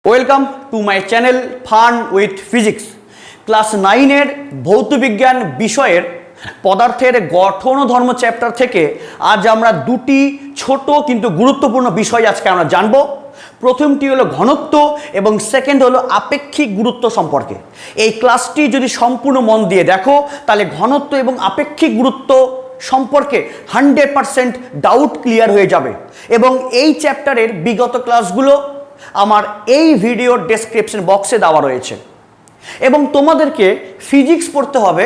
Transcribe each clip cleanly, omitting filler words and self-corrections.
Welcome to my channel fun with physics. Class 9-এর ভৌতবিজ্ঞান বিষয়ের পদার্থের গঠন ও ধর্ম চ্যাপ্টার থেকে আজ আমরা দুটি ছোট কিন্তু গুরুত্বপূর্ণ বিষয় আজকে আমরা জানব। প্রথমটি হলো ঘনত্ব এবং সেকেন্ড হলো আপেক্ষিক গুরুত্ব সম্পর্কে। এই ক্লাসটি যদি সম্পূর্ণ মন দিয়ে দেখো তাহলে ঘনত্ব এবং আপেক্ষিক গুরুত্ব সম্পর্কে 100% ডাউট ক্লিয়ার হয়ে যাবে। এবং এই চ্যাপ্টারের বিগত ক্লাসগুলো আমার এই ভিডিওর ডেসক্রিপশন বক্সে দেওয়া রয়েছে। এবং তোমাদেরকে ফিজিক্স পড়তে হবে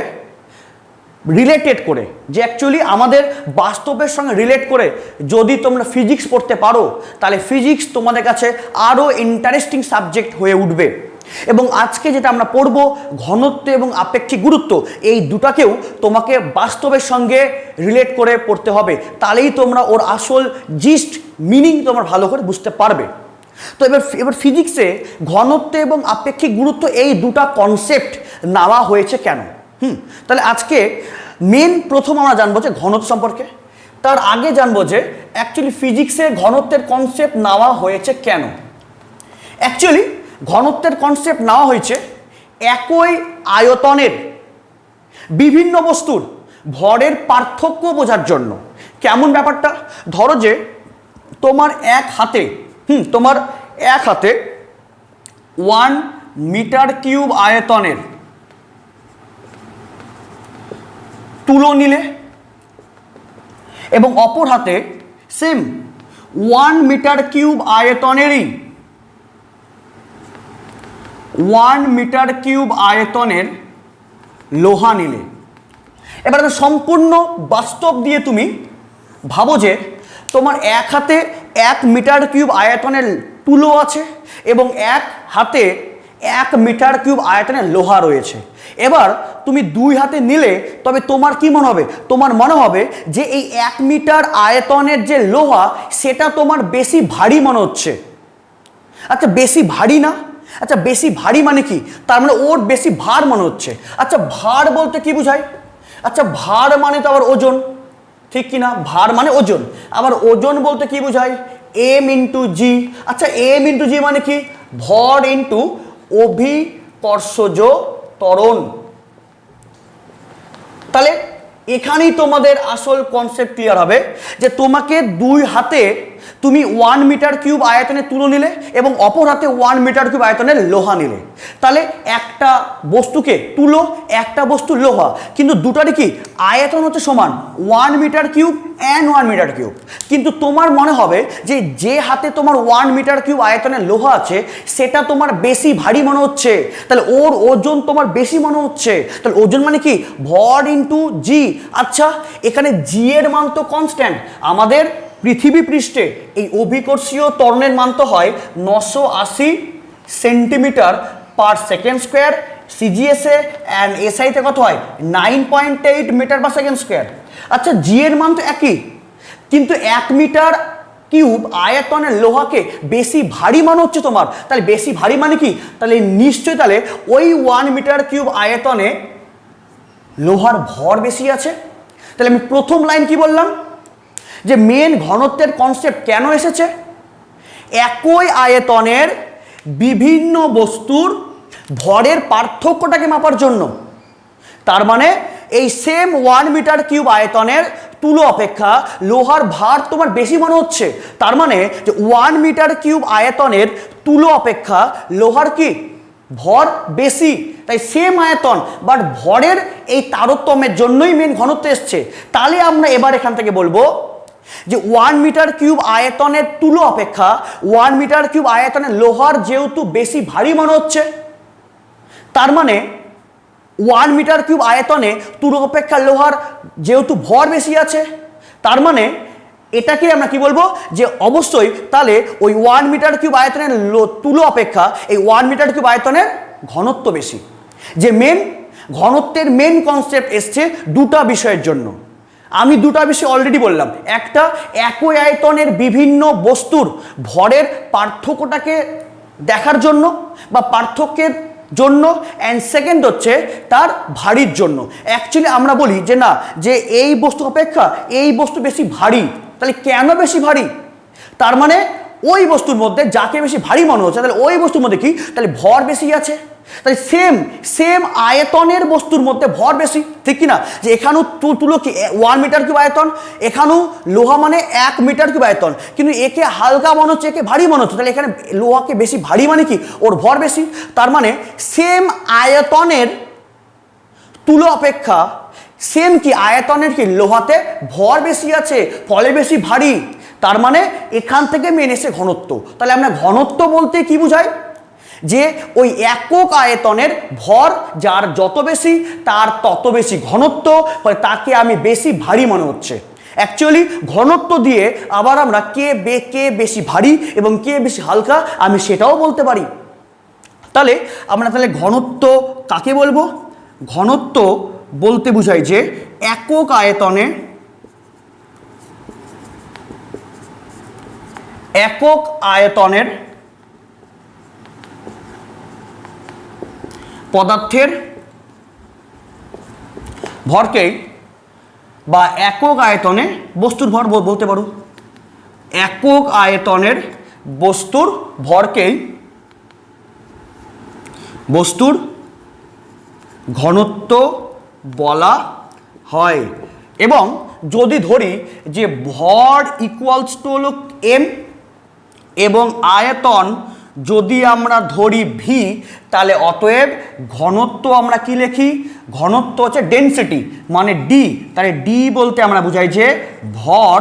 রিলেটেড করে, যে অ্যাকচুয়ালি আমাদের বাস্তবের সঙ্গে রিলেট করে যদি তোমরা ফিজিক্স পড়তে পারো তাহলে ফিজিক্স তোমাদের কাছে আরও ইন্টারেস্টিং সাবজেক্ট হয়ে উঠবে। এবং আজকে যেটা আমরা পড়ব ঘনত্ব এবং আপেক্ষিক গুরুত্ব, এই দুটাকেও তোমাকে বাস্তবের সঙ্গে রিলেট করে পড়তে হবে, তাহলেই তোমরা ওর আসল জিস্ট মিনিং তোমরা ভালো করে বুঝতে পারবে। তো এবার ফিজিক্সে ঘনত্ব এবং আপেক্ষিক গুরুত্ব এই দুটা কনসেপ্ট নেওয়া হয়েছে কেন। তাহলে আজকে প্রথম আমরা জানবো যে ঘনত্ব সম্পর্কে। তার আগে জানবো যে অ্যাকচুয়ালি ফিজিক্সে ঘনত্বের কনসেপ্ট নেওয়া হয়েছে কেন। অ্যাকচুয়ালি ঘনত্বের কনসেপ্ট নেওয়া হয়েছে একই আয়তনের বিভিন্ন বস্তুর ভরের পার্থক্য বোঝার জন্য। কেমন ব্যাপারটা, ধরো যে তোমার এক হাতে 1 মিটার কিউব আয়তনের তুলো নিলে এবং অপর হাতে সেম 1 মিটার কিউব আয়তনেরই 1 মিটার কিউব আয়তনের লোহা নিলে। এবার সম্পূর্ণ বাস্তব দিয়ে তুমি ভাবো যে তোমার এক হাতে 1 মিটার কিউব আয়তনের তুলো আছে এবং এক হাতে 1 মিটার কিউব আয়তনের লোহা রয়েছে। এবার তুমি দুই হাতে নিলে তবে তোমার কি মনে হবে? তোমার মনে হবে যে এই 1 মিটার আয়তনের যে লোহা সেটা তোমার বেশি ভারী মনে হচ্ছে। আচ্ছা বেশি ভারী না? আচ্ছা বেশি ভারী মানে কি? তার মানে ওর বেশি ভার মনে হচ্ছে। আচ্ছা ভার বলতে কি বোঝায়? আচ্ছা ভার মানে তো আবার ওজন, ঠিক কি না? ভার মানে ওজন। আবার ওজন বলতে কি বোঝায়? এম ইন্টু জি। আচ্ছা এম ইন্টু জি মানে কি? ভর ইন্টু অভিকর্ষজ ত্বরণ। তাহলে এখানেই তোমাদের আসল কনসেপ্ট ক্লিয়ার হবে যে তোমাকে দুই হাতে তুমি 1 মিটার কিউব আয়তনের তুলো নিলে এবং অপর হাতে 1 মিটার কিউব আয়তনের লোহা নিলে। তাহলে একটা বস্তুকে তুলো, একটা বস্তু লোহা, কিন্তু দুটারই কি আয়তন হচ্ছে সমান 1 metre cube and 1 metre cube. কিন্তু তোমার মনে হবে যে যে হাতে তোমার 1 মিটার কিউব আয়তনের লোহা আছে সেটা তোমার বেশি ভারী মনে হচ্ছে, তাহলে ওর ওজন তোমার বেশি মনে হচ্ছে। তাহলে ওজন মানে কি? ভর ইন্টু জি। আচ্ছা এখানে জি এর মান তো কনস্ট্যান্ট। আমাদের পৃথিবী পৃষ্ঠে এই অভিকর্ষীয় ত্বরণের মান তো হয় 980 সেন্টিমিটার পার সেকেন্ড স্কোয়ার, সিজিএসএ অ্যান্ড এসআইতে কত হয় 9.8 মিটার পার সেকেন্ড স্কোয়ার। আচ্ছা জি এর মান তো একই, কিন্তু 1 মিটার কিউব আয়তনের লোহাকে বেশি ভারী মনে হচ্ছে তোমার। তাহলে বেশি ভারী মানে কি? তাহলে নিশ্চয়ই তাহলে ওই 1 মিটার কিউব আয়তনে লোহার ভর বেশি আছে। তাহলে আমি প্রথম লাইন কি বললাম যে মেন ঘনত্বের কনসেপ্ট কেন এসেছে? একই আয়তনের বিভিন্ন বস্তুর ভরের পার্থক্যটাকে মাপার জন্য। তার মানে এই সেম 1 মিটার কিউব আয়তনের তুলো অপেক্ষা লোহার ভার তোমার বেশি মনে হচ্ছে। তার মানে যে 1 মিটার কিউব আয়তনের তুলো অপেক্ষা লোহার কি ভর বেশি, তাই সেম আয়তন বাট ভরের এই তারতম্যের জন্যই মেন ঘনত্ব এসছে। তাহলে আমরা এবার এখান থেকে বলবো যে 1 মিটার কিউব আয়তনের তুলো অপেক্ষা 1 মিটার কিউব আয়তনের লোহার যেহেতু বেশি ভারী মনে হচ্ছে, তার মানে 1 মিটার কিউব আয়তনে তুলো অপেক্ষা লোহার যেহেতু ভর বেশি আছে, তার মানে এটাকে আমরা কি বলবো যে অবশ্যই তাহলে ওই 1 মিটার কিউব আয়তনের তুলো অপেক্ষা এই 1 মিটার কিউব আয়তনের ঘনত্ব বেশি। যে ঘনত্বের মেন কনসেপ্ট এসছে দুটা বিষয়ের জন্য। আমি দুটা বিষয় অলরেডি বললাম, একটা একই আয়তনের বিভিন্ন বস্তুর ভরের পার্থক্যটাকে দেখার জন্য বা পার্থক্যের জন্য, অ্যান্ড সেকেন্ড হচ্ছে তার ভারীর জন্য। অ্যাকচুয়ালি আমরা বলি যে না, যে এই বস্তু অপেক্ষা এই বস্তু বেশি ভারী। তাহলে কেন বেশি ভারী? তার মানে ওই বস্তুর মধ্যে যাকে বেশি ভারী মনে হচ্ছে, তাহলে ওই বস্তুর মধ্যে কি, তাহলে ভর বেশি আছে। তাহলে সেম আয়তনের বস্তুর মধ্যে ভর বেশি, ঠিক কি না? যে এখানেও তুলো কি 1 মিটার কিউব আয়তন, এখানেও লোহা মানে 1 মিটার কিউব আয়তন, কিন্তু একে হালকা মনে হচ্ছে, একে ভারী মনে হচ্ছে, তাহলে এখানে লোহাকে বেশি ভারী মানে কি, ওর ভর বেশি। তার মানে সেম আয়তনের তুলো অপেক্ষা সেম কি আয়তনের কি লোহাতে ভর বেশি আছে, ফলে বেশি ভারী। তার মানে এখান থেকে মেন এসে ঘনত্ব। তাহলে আমরা ঘনত্ব বলতে কি বুঝাই, যে ওই একক আয়তনের ভর যার যত বেশি তার তত বেশি ঘনত্ব, ফলে তাকে আমি বেশি ভারী মনে হচ্ছে। অ্যাকচুয়ালি ঘনত্ব দিয়ে আবার আমরা কে বেশি ভারী এবং কে বেশি হালকা আমি সেটাও বলতে পারি। তাহলে আমরা ঘনত্ব কাকে বলবো? ঘনত্ব বলতে বুঝাই যে একক আয়তনের পদার্থের ভরকেই, বা একক আয়তনে বস্তুর ভর বলতে পারো, একক আয়তনের বস্তুর ভরকেই বস্তুর ঘনত্ব বলা হয়। এবং যদি ধরি যে ভর ইকুয়ালস টু হলো এম এবং আয়তন যদি আমরা ধরি ভি, তাহলে অতএব ঘনত্ব আমরা কি লিখি, ঘনত্ব হচ্ছে ডেনসিটি মানে ডি। তাহলে ডি বলতে আমরা বুঝাই যে ভর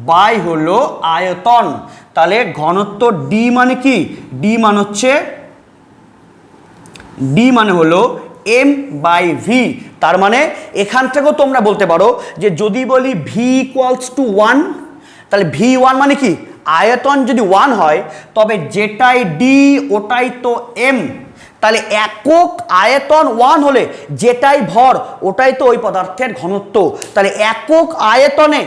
বাই হলো আয়তন। তাহলে ঘনত্ব ডি মানে কি, ডি মানে হলো এম বাই ভি। তার মানে এখান থেকেও তোমরা বলতে পারো যে যদি বলি ভি ইকুয়ালস টু 1, তাহলে V1 মানে কি, আয়তন যদি 1 হয় তবে যেটাই ডি ওটাই তো এম। তাহলে একক আয়তন 1 হলে যেটাই ভর ওটাই তো ওই পদার্থের ঘনত্ব। তাহলে একক আয়তনে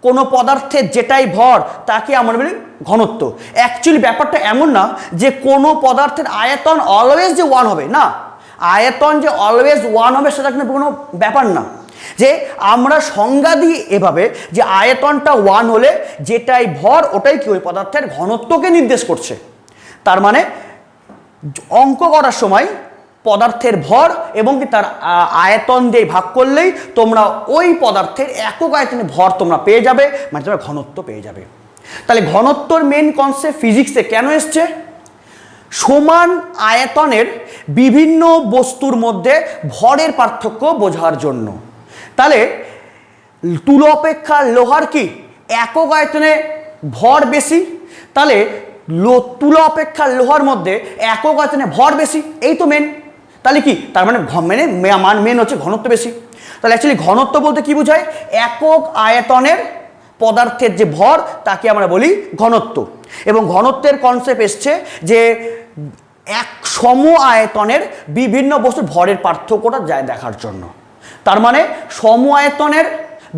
কোনো পদার্থের যেটাই ভর তাকে আমরা বলি ঘনত্ব। অ্যাকচুয়ালি ব্যাপারটা এমন না যে কোনো পদার্থের আয়তন অলওয়েজ যে 1 হবে, না, আয়তন যে অলওয়েজ 1 হবে সেটা কিন্তু কোনো ব্যাপার না। যে আমরা সংজ্ঞা দিই এভাবে যে আয়তনটা 1 হলে যেটাই ভর ওটাই কি ওই পদার্থের ঘনত্বকে নির্দেশ করছে। তার মানে অঙ্ক করার সময় পদার্থের ভর এবং কি তার আয়তন দিয়ে ভাগ করলেই তোমরা ওই পদার্থের একক আয়তনের ভর তোমরা পেয়ে যাবে, মানে তোমরা ঘনত্ব পেয়ে যাবে। তাহলে ঘনত্বর মেন কনসেপ্ট ফিজিক্সে কেন এসছে? সমান আয়তনের বিভিন্ন বস্তুর মধ্যে ভরের পার্থক্য বোঝার জন্য। তাহলে তুলো অপেক্ষা লোহার কি একক আয়তনে ভর বেশি, তাহলে তুলো অপেক্ষা লোহার মধ্যে একক আয়তনে ভর বেশি, এই তো মেন। তাহলে কি তার মানে মেন হচ্ছে ঘনত্ব বেশি। তাহলে অ্যাকচুয়ালি ঘনত্ব বলতে কি বোঝায়, একক আয়তনের পদার্থের যে ভর তাকে আমরা বলি ঘনত্ব। এবং ঘনত্বের কনসেপ্ট এসছে যে এক সম আয়তনের বিভিন্ন বস্তুর ভরের পার্থক্যটা যায় দেখার জন্য। তার মানে সম আয়তনের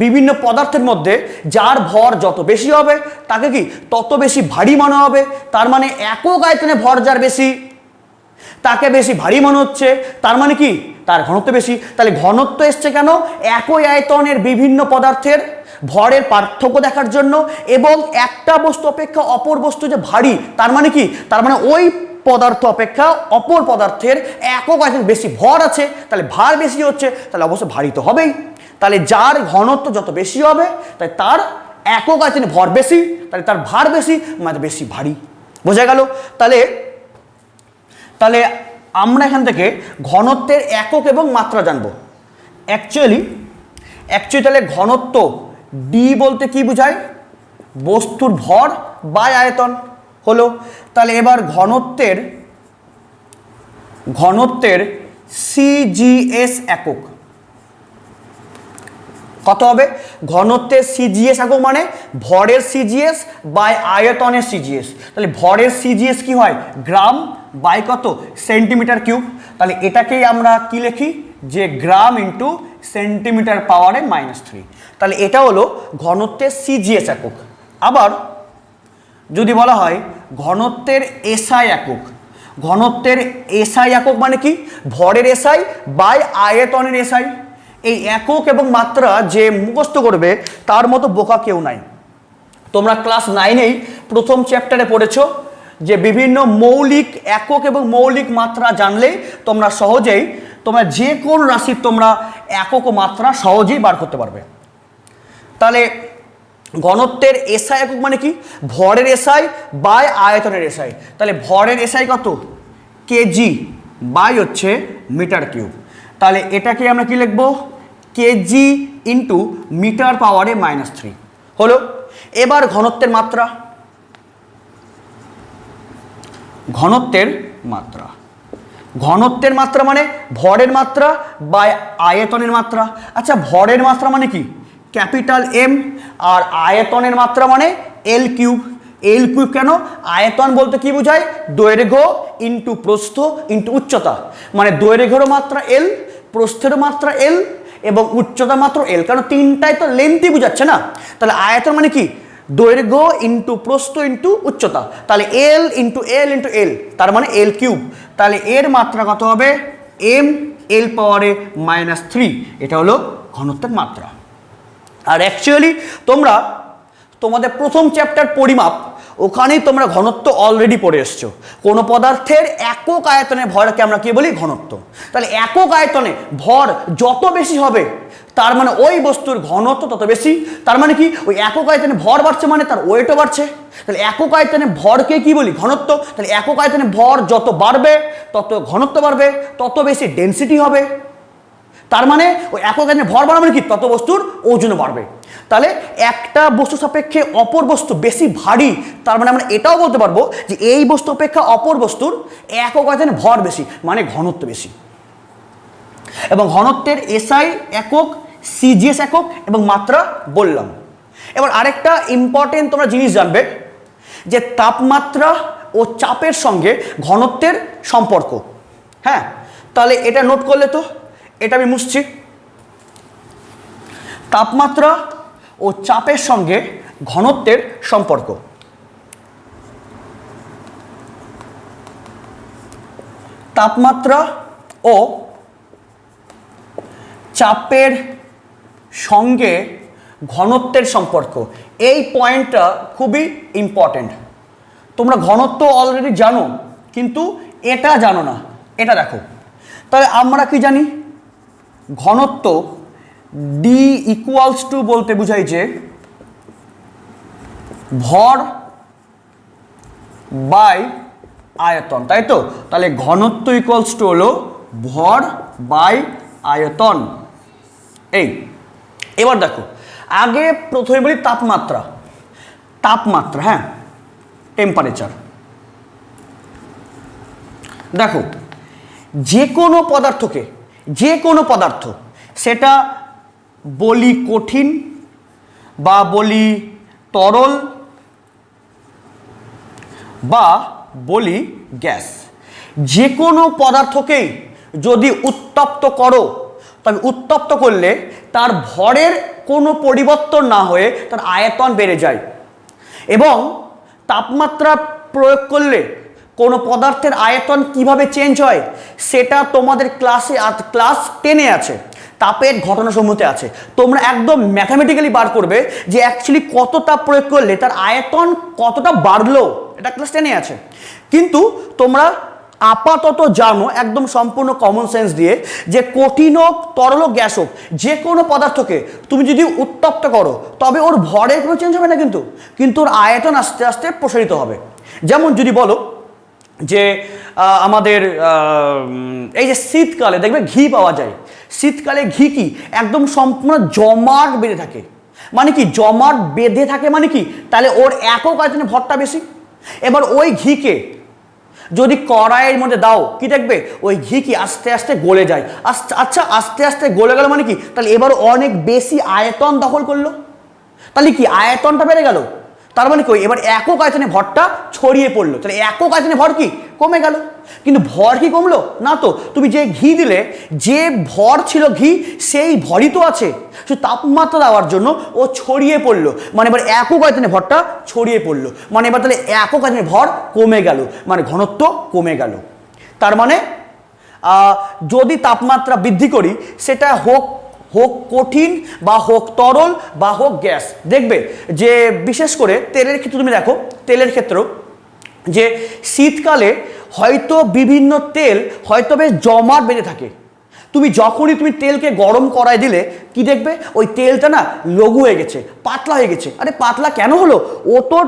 বিভিন্ন পদার্থের মধ্যে যার ভর যত বেশি হবে তাকে কি তত বেশি ভারী মনে হবে। তার মানে একক আয়তনে ভর যার বেশি তাকে বেশি ভারী মনে হচ্ছে, তার মানে কি তার ঘনত্ব বেশি। তাহলে ঘনত্ব এসছে কেন? একই আয়তনের বিভিন্ন পদার্থের ভরের পার্থক্য দেখার জন্য। এবং একটা বস্তু অপেক্ষা অপর বস্তু যে ভারী, তার মানে কি, তার মানে ওই পদার্থ অপেক্ষা অপর পদার্থের একক আয়তন বেশি ভর আছে, তাহলে ভার বেশি হচ্ছে, তাহলে অবশ্যই ভারী তো হবেই। তাহলে যার ঘনত্ব যত বেশি হবে তাই তার একক আয়তনে ভর বেশি, তাহলে তার ভার বেশি, মানে বেশি ভারী। বোঝা গেল? তাহলে আমরা এখান থেকে ঘনত্বের একক এবং মাত্রা জানবো। অ্যাকচুয়ালি তাহলে ঘনত্ব ডি বলতে কি বোঝায়, বস্তুর ভর বাই আয়তন হলো। তাহলে এবার ঘনত্বের সিজিএস একক কত হবে? ঘনত্বের সিজিএস একক মানে ভরের সিজিএস বাই আয়তনের সিজিএস। তাহলে ভরের সিজিএস কি হয়, গ্রাম বাই কত, সেন্টিমিটার কিউব। তাহলে এটাকেই আমরা কি লিখি, যে গ্রাম ইন্টু সেন্টিমিটার পাওয়ারে -3। তাহলে এটা হলো ঘনত্বের সিজিএস একক। আবার যদি বলা হয় ঘনত্বের এসআই একক, ঘনত্বের এসআই একক মানে কি, ভরের এসআই বাই আয়তনের এসআই। এই একক এবং মাত্রা যে মুখস্থ করবে তার মতো বোকা কেউ নাই। তোমরা ক্লাস 9-এই প্রথম চ্যাপ্টারে পড়েছো যে বিভিন্ন মৌলিক একক এবং মৌলিক মাত্রা জানলেই তোমরা সহজেই তোমরা যে কোন রাশির তোমরা একক ও মাত্রা সহজেই বার করতে পারবে। তাহলে ঘনত্বের এসআই একক মানে কি? ভরের এসআই বাই আয়তনের এসআই। তাহলে ভরের এসআই কত? কেজি বাই হচ্ছে মিটার কিউব। তাহলে এটাকে আমরা কি লিখবো? কেজি ইন্টু মিটার পাওয়ারে -3 হলো। এবার ঘনত্বের মাত্রা, ঘনত্বের মাত্রা, ঘনত্বের মাত্রা মানে ভরের মাত্রা বাই আয়তনের মাত্রা। আচ্ছা, ভরের মাত্রা মানে কি? ক্যাপিটাল এম, আর আয়তনের মাত্রা মানে এল কিউব। এল কিউব কেন? আয়তন বলতে কি বোঝায়? দৈর্ঘ্য ইন্টু প্রস্থ ইন্টু উচ্চতা। মানে দৈর্ঘ্যেরও মাত্রা এল, প্রস্থেরও মাত্রা এল এবং উচ্চতা মাত্র এল, কারণ তিনটাই তো লেন্থই বোঝাচ্ছে না। তাহলে আয়তন মানে কি? দৈর্ঘ্য ইন্টু প্রস্থ ইন্টু উচ্চতা। তাহলে L into L into L, তার মানে এল কিউব। তাহলে এর মাত্রা কত হবে? এম এল পাওয়ারে -3। এটা হলো ঘনত্বের মাত্রা। আর অ্যাকচুয়ালি তোমরা তোমাদের প্রথম চ্যাপ্টার পরিমাপ, ওখানেই তোমরা ঘনত্ব অলরেডি পড়ে এসছো। কোনো পদার্থের একক আয়তনে ভরকে আমরা কি বলি? ঘনত্ব। তাহলে একক আয়তনে ভর যত বেশি হবে তার মানে ওই বস্তুর ঘনত্ব তত বেশি। তার মানে কি? ওই একক আয়তনে ভর বাড়ছে মানে তার ওয়েটও বাড়ছে। তাহলে একক আয়তনে ভরকে কি বলি? ঘনত্ব। তাহলে একক আয়তনে ভর যত বাড়বে তত ঘনত্ব বাড়বে, তত বেশি ডেনসিটি হবে। তার মানে ওই একক আয়তনে ভর বাড়া মানে কি? তত বস্তুর ওজনও বাড়বে। তাহলে একটা বস্তু সাপেক্ষে অপর বস্তু বেশি ভারী, তার মানে আমরা এটাও বলতে পারবো যে এই বস্তু অপেক্ষা অপর বস্তুর একক আয়তনে ভর বেশি, মানে ঘনত্ব বেশি। এবং ঘনত্বের এসআই একক, সিজিএস একক এবং মাত্রা বললাম। এবার আরেকটা ইম্পর্টেন্ট তোমরা জিনিস জানবে যে তাপমাত্রা ও চাপের সঙ্গে ঘনত্বের সম্পর্ক। হ্যাঁ, তাহলে এটা নোট করলে তো, এটা আমি মুছছি। তাপমাত্রা ও চাপের সঙ্গে ঘনত্বের সম্পর্ক। তাপমাত্রা ও চাপের সঙ্গে ঘনত্বের সম্পর্ক, এই পয়েন্টটা খুবই ইম্পর্টেন্ট। তোমরা ঘনত্ব অলরেডি জানো, কিন্তু এটা জানো না। এটা দেখো, তাহলে আমরা কি জানি? ঘনত্ব ডি ইকুয়ালস টু বলতে বুঝাই যে ভর বাই আয়তন, তাই তো? তাহলে ঘনত্ব ইকুয়ালস টু হলো ভর বাই আয়তন। এই এবার দেখো, আগে প্রথমে বলি তাপমাত্রা। তাপমাত্রা, হ্যাঁ, টেম্পারেচার। দেখো, যে কোনো পদার্থকে, যে কোনো পদার্থ, সেটা বলি কঠিন বা বলি তরল বা বলি গ্যাস, যে কোনো পদার্থকেই যদি উত্তপ্ত করো, তবে উত্তপ্ত করলে তার ভরের কোনো পরিবর্তন না হয়ে তার আয়তন বেড়ে যায়। এবং তাপমাত্রা প্রয়োগ করলে কোনো পদার্থের আয়তন কিভাবে চেঞ্জ হয় সেটা তোমাদের ক্লাসে, ক্লাস 10-এ আছে, তাপের ঘটনাসমূহতে আছে। তোমরা একদম ম্যাথামেটিক্যালি বার করবে যে অ্যাকচুয়ালি কত তাপ প্রয়োগ করলে তার আয়তন কতটা বাড়লো, এটা ক্লাস 10-এ আছে। কিন্তু তোমরা আপাতত জানো একদম সম্পূর্ণ কমন সেন্স দিয়ে যে কঠিন হোক, তরল হোক, গ্যাস হোক, যে কোনো পদার্থকে তুমি যদি উত্তপ্ত করো তবে ওর ভরের কোনো চেঞ্জ হবে না, কিন্তু ওর আয়তন আস্তে আস্তে প্রসারিত হবে। যেমন যদি বলো যে আমাদের এই যে শীতকালে দেখবে ঘি পাওয়া যায়, শীতকালে ঘি কি একদম সম্পূর্ণ জমাট বেঁধে থাকে। মানে কি জমাট বেঁধে থাকে মানে কি? তাহলে ওর একক আয়তনে ভরটা বেশি। এবার ওই ঘিকে যদি কড়াইয়ের মধ্যে দাও, কি দেখবে? ওই ঘি কি আস্তে আস্তে গলে যায়। আচ্ছা, আস্তে আস্তে গলে গেল মানে কি? তাহলে এবার অনেক বেশি আয়তন দখল করলো, তাহলে কি আয়তনটা বেড়ে গেল। তার মানে কি এবার একক আয়তনে ভরটা ছড়িয়ে পড়লো, তাহলে একক আয়তনে ভর কি কমে গেল। কিন্তু ভর কি কমলো না তো? তুমি যে ঘি দিলে, যে ভর ছিল ঘি সেই ভরই তো আছে, শুধু তাপমাত্রা দেওয়ার জন্য ও ছড়িয়ে পড়লো। মানে এবার একক আয়তনে ভরটা ছড়িয়ে পড়লো, মানে এবার তাহলে একক আয়তনে ভর কমে গেল, মানে ঘনত্ব কমে গেল। তার মানে যদি তাপমাত্রা বৃদ্ধি করি, সেটা হোক হোক কঠিন বা হোক তরল বা হোক গ্যাস। দেখবে যে বিশেষ করে তেলের ক্ষেত্রে তুমি দেখো, তেলের ক্ষেত্রেও যে শীতকালে হয়তো বিভিন্ন তেল হয়তো বেশ জমাট বেঁধে থাকে, তুমি যখনই তুমি তেলকে গরম করায় দিলে কি দেখবে ওই তেলটা না লঘু হয়ে গেছে, পাতলা হয়ে গেছে। আরে পাতলা কেন হলো? ও তো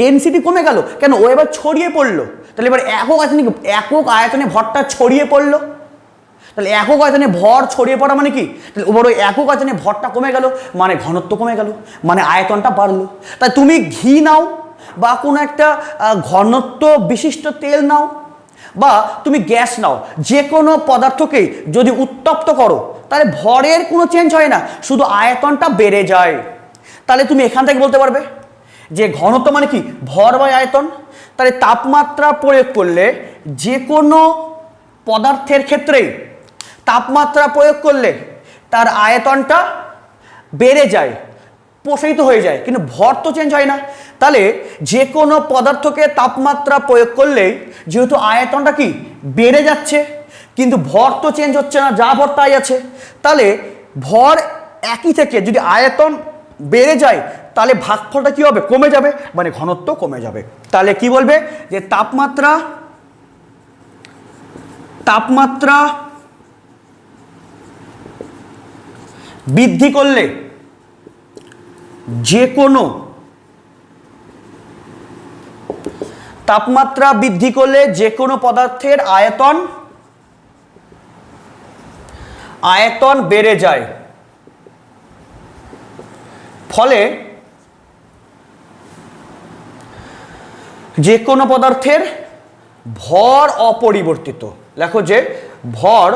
ডেনসিটি কমে গেল, কেন? ও এবার ছড়িয়ে পড়লো। তাহলে এবার একক আয়তনে ভরটা ছড়িয়ে পড়লো। তাহলে একক আয়তনে ভর ছড়িয়ে পড়া মানে কি? তাহলে ওবার ওই একক আয়তনে ভরটা কমে গেল, মানে ঘনত্ব কমে গেল, মানে আয়তনটা বাড়লো। তাই তুমি ঘি নাও বা কোনো একটা ঘনত্ব বিশিষ্ট তেল নাও বা তুমি গ্যাস নাও, যে কোনো পদার্থকেই যদি উত্তপ্ত করো তাহলে ভরের কোনো চেঞ্জ হয় না, শুধু আয়তনটা বেড়ে যায়। তাহলে তুমি এখান থেকে বলতে পারবে যে ঘনত্ব মানে কি? ভর বাই আয়তন। তাহলে তাপমাত্রা প্রয়োগ করলে যে কোনো পদার্থের ক্ষেত্রেই তাপমাত্রা প্রয়োগ করলে তার আয়তনটা বেড়ে যায়, প্রসারিত হয়ে যায়, কিন্তু ভর তো চেঞ্জ হয় না। তাহলে যে কোনো পদার্থকে তাপমাত্রা প্রয়োগ করলেই যেহেতু আয়তনটা কি বেড়ে যাচ্ছে, কিন্তু ভর তো চেঞ্জ হচ্ছে না, যা ভর তাই আছে। তাহলে ভর একই থেকে যদি আয়তন বেড়ে যায় তাহলে ভাগফলটা কি হবে? কমে যাবে, মানে ঘনত্ব কমে যাবে। তাহলে কি বলবে যে তাপমাত্রা বৃদ্ধি করলে যে কোনো তাপমাত্রা বৃদ্ধি করলে যে কোনো পদার্থের আয়তন বেড়ে যায়, ফলে যে কোনো পদার্থের ভর অপরিবর্তিত। লেখো যে ভর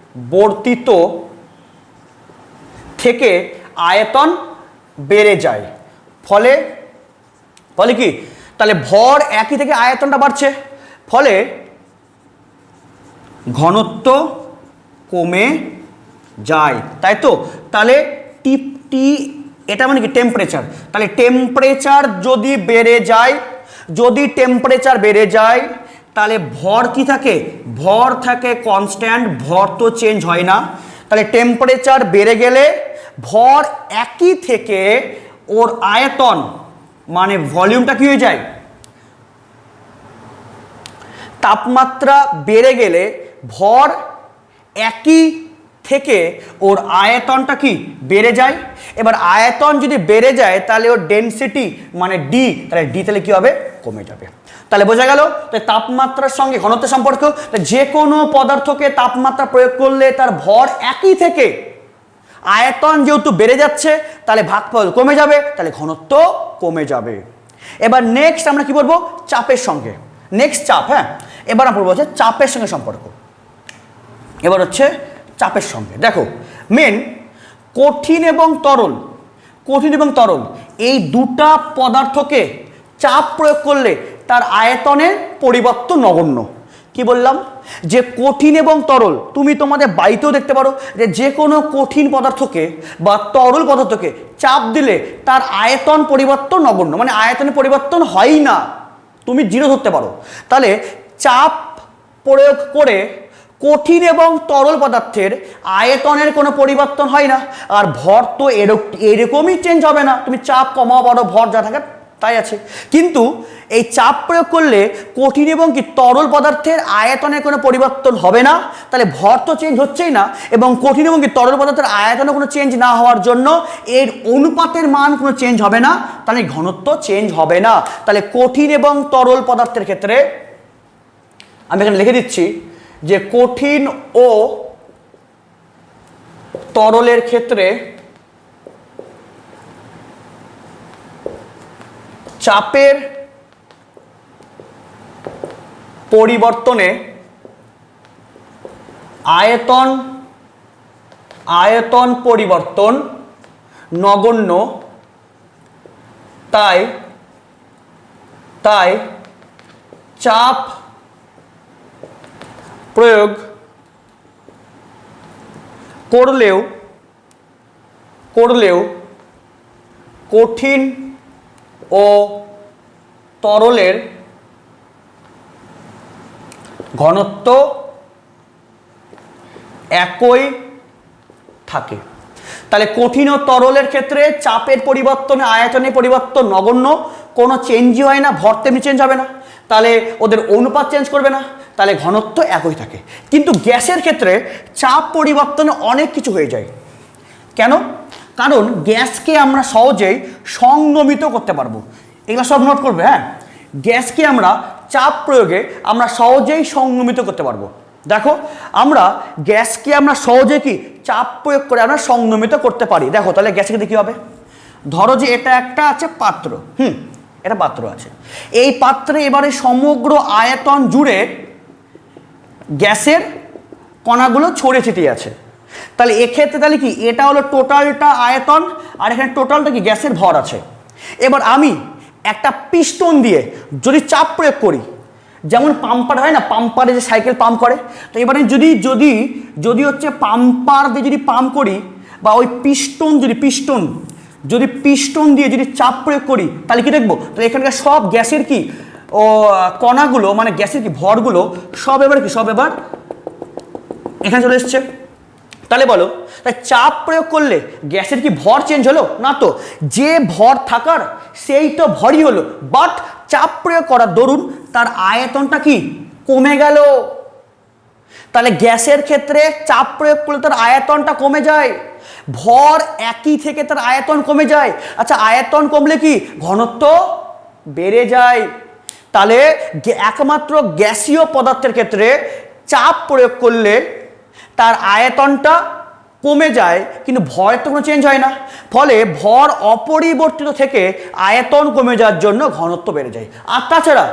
অপরিবর্তিত থেকে আয়তন বেড়ে যায়, ফলে কি? তাহলে ভর একই থেকে আয়তনটা বাড়ছে, ফলে ঘনত্ব কমে যায়, তাই তো? তাহলে টি এটা মানে কি? টেম্পারেচার। তাহলে টেম্পারেচার যদি বেড়ে যায় তাহলে ভর কি থাকে? ভর থাকে কনস্ট্যান্ট, ভর তো চেঞ্জ হয় না। তাহলে টেম্পারেচার বেড়ে গেলে ভর একই থেকে ওর আয়তন মানে ভলিউমটা কি হয়ে যায়? তাপমাত্রা বেড়ে গেলে ভর একই থেকে ওর আয়তনটা কি বেড়ে যায়। এবার আয়তন যদি বেড়ে যায় তাহলে ওর ডেনসিটি মানে ডি, তাহলে ডি তাহলে কি হবে? কমে যাবে। তাহলে বোঝা গেল তাপমাত্রার সঙ্গে ঘনত্বের সম্পর্ক। যে কোনো পদার্থকে তাপমাত্রা প্রয়োগ করলে তার ভর একই থেকে আয়তন যেহেতু বেড়ে যাচ্ছে তাহলে ভাগফল কমে যাবে, তাহলে ঘনত্ব কমে যাবে। এবার নেক্সট আমরা কি বলবো? চাপের সঙ্গে। নেক্সট চাপ। হ্যাঁ, এবার আমরা বলবো হচ্ছে চাপের সঙ্গে সম্পর্ক। এবার হচ্ছে চাপের সঙ্গে। দেখো মেন কঠিন এবং তরল এই দুটা পদার্থকে চাপ প্রয়োগ করলে তার আয়তনের পরিবর্তন নগণ্য। কি বললাম? যে কঠিন এবং তরল, তুমি তোমাদের বাড়িতেও দেখতে পারো যে কোনো কঠিন পদার্থকে বা তরল পদার্থকে চাপ দিলে তার আয়তন পরিবর্তন নগণ্য, মানে আয়তনের পরিবর্তন হয় না, তুমি জিরো ধরতে পারো। তাহলে চাপ প্রয়োগ করে কঠিন এবং তরল পদার্থের আয়তনের কোনো পরিবর্তন হয় না, আর ভর তো এরকমই চেঞ্জ হবে না, তুমি চাপ কমাও বাড়ো ভর যা থাকে তাই আছে। কিন্তু এই চাপ প্রয়োগ করলে কঠিন এবং কি তরল পদার্থের আয়তনের কোনো পরিবর্তন হবে না, তাহলে ভর তো চেঞ্জ হচ্ছেই না, এবং কঠিন এবং কি তরল পদার্থের আয়তনে কোনো চেঞ্জ না হওয়ার জন্য এর অনুপাতের মান কোনো চেঞ্জ হবে না, তাহলে ঘনত্ব চেঞ্জ হবে না। তাহলে কঠিন এবং তরল পদার্থের ক্ষেত্রে আমি এখানে লিখে দিচ্ছি যে কঠিন ও তরলের ক্ষেত্রে চাপের পরিবর্তনে আয়তন পরিবর্তন নগণ্য, তাই চাপ প্রয়োগ করলেও কঠিন ও তরলের ঘনত্ব একই থাকে। তাহলে কঠিন ও তরলের ক্ষেত্রে চাপের পরিবর্তনে আয়তনের পরিবর্তন নগণ্য, কোনো চেঞ্জই হয় না, ভর তেমনি চেঞ্জ হবে না, তাহলে ওদের অনুপাত চেঞ্জ করবে না, তাহলে ঘনত্ব একই থাকে। কিন্তু গ্যাসের ক্ষেত্রে চাপ পরিবর্তনে অনেক কিছু হয়ে যায়। কেন? কারণ গ্যাসকে আমরা সহজেই সংনমিত করতে পারবো। এগুলো সব নোট করবে, হ্যাঁ। গ্যাসকে আমরা চাপ প্রয়োগে আমরা সহজেই সংনমিত করতে পারবো। দেখো, আমরা গ্যাসকে আমরা সহজে কি চাপ প্রয়োগ করে আমরা সংনমিত করতে পারি। দেখো তাহলে গ্যাসের ক্ষেত্রে কি হবে? ধরো যে এটা একটা আছে পাত্র, এটা পাত্র আছে, এই পাত্রে এবারে সমগ্র আয়তন জুড়ে গ্যাসের কণাগুলো ছড়িয়ে ছিটিয়ে আছে। তাহলে এক্ষেত্রে তাহলে কি এটা হলো টোটালটা আয়তন, আর এখানে টোটালটা কি গ্যাসের ভর আছে। এবার আমি একটা পিস্টন দিয়ে যদি চাপ প্রয়োগ করি, যেমন পাম্পার হয় না, পাম্পারে যে সাইকেল পাম্প করে, তো এবারে যদি যদি যদি হচ্ছে পাম্পার দিয়ে যদি পাম্প করি, বা ওই পিস্টন দিয়ে যদি চাপ প্রয়োগ করি, তাহলে কি দেখবো? তাহলে এখানকার সব গ্যাসের কি ও কণাগুলো, মানে গ্যাসের কি ভরগুলো সব এবার এখানে চলে এসছে। তাহলে বলো, তাই চাপ প্রয়োগ করলে গ্যাসের কি ভর চেঞ্জ হলো? না তো, যে ভর থাকার সেই তো ভরই হলো, বাট চাপ প্রয়োগ করার দরুন তার আয়তনটা কি কমে গেল। তাহলে গ্যাসের ক্ষেত্রে চাপ প্রয়োগ করলে তার আয়তনটা কমে যায়, ভর একই থেকে তার আয়তন কমে যায়। আচ্ছা, আয়তন কমলে কি ঘনত্ব বেড়ে যায়। তাহলে একমাত্র গ্যাসীয় পদার্থের ক্ষেত্রে চাপ প্রয়োগ করলে তার আয়তনটা কমে যায়, কিন্তু ভরের তো কোনো চেঞ্জ হয় না, ফলে ভর অপরিবর্তিত থেকে আয়তন কমে যাওয়ার জন্য ঘনত্ব বেড়ে যায়। আর তাছাড়া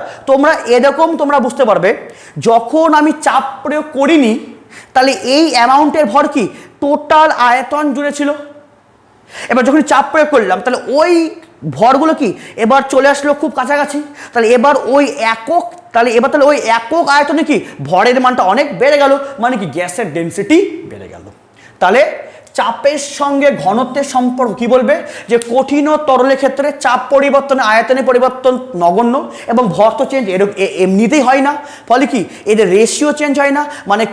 তোমরা বুঝতে পারবে, যখন আমি চাপ প্রয়োগ করিনি, তাহলে এই অ্যামাউন্টের ভর কি টোটাল আয়তন জুড়ে ছিল। এবার যখন চাপ প্রয়োগ করলাম, তাহলে ওই ভরগুলো কি এবার চলে আসলো খুব কাছাকাছি, তাহলে এবার ওই একক আয়তনে কি ভরের মানটা অনেক বেড়ে গেল, মানে কি গ্যাসের ডেনসিটি বেড়ে গেল। তাহলে চাপের সঙ্গে ঘনত্বের সম্পর্ক কি বলবে? যে কঠিন ও তরলের ক্ষেত্রে চাপ পরিবর্তনে আয়তনের পরিবর্তন নগণ্য, এবং ভর তো চেঞ্জ এমনিতেই হয় না, ফলে কি এদের রেশিও চেঞ্জ হয় না, মানে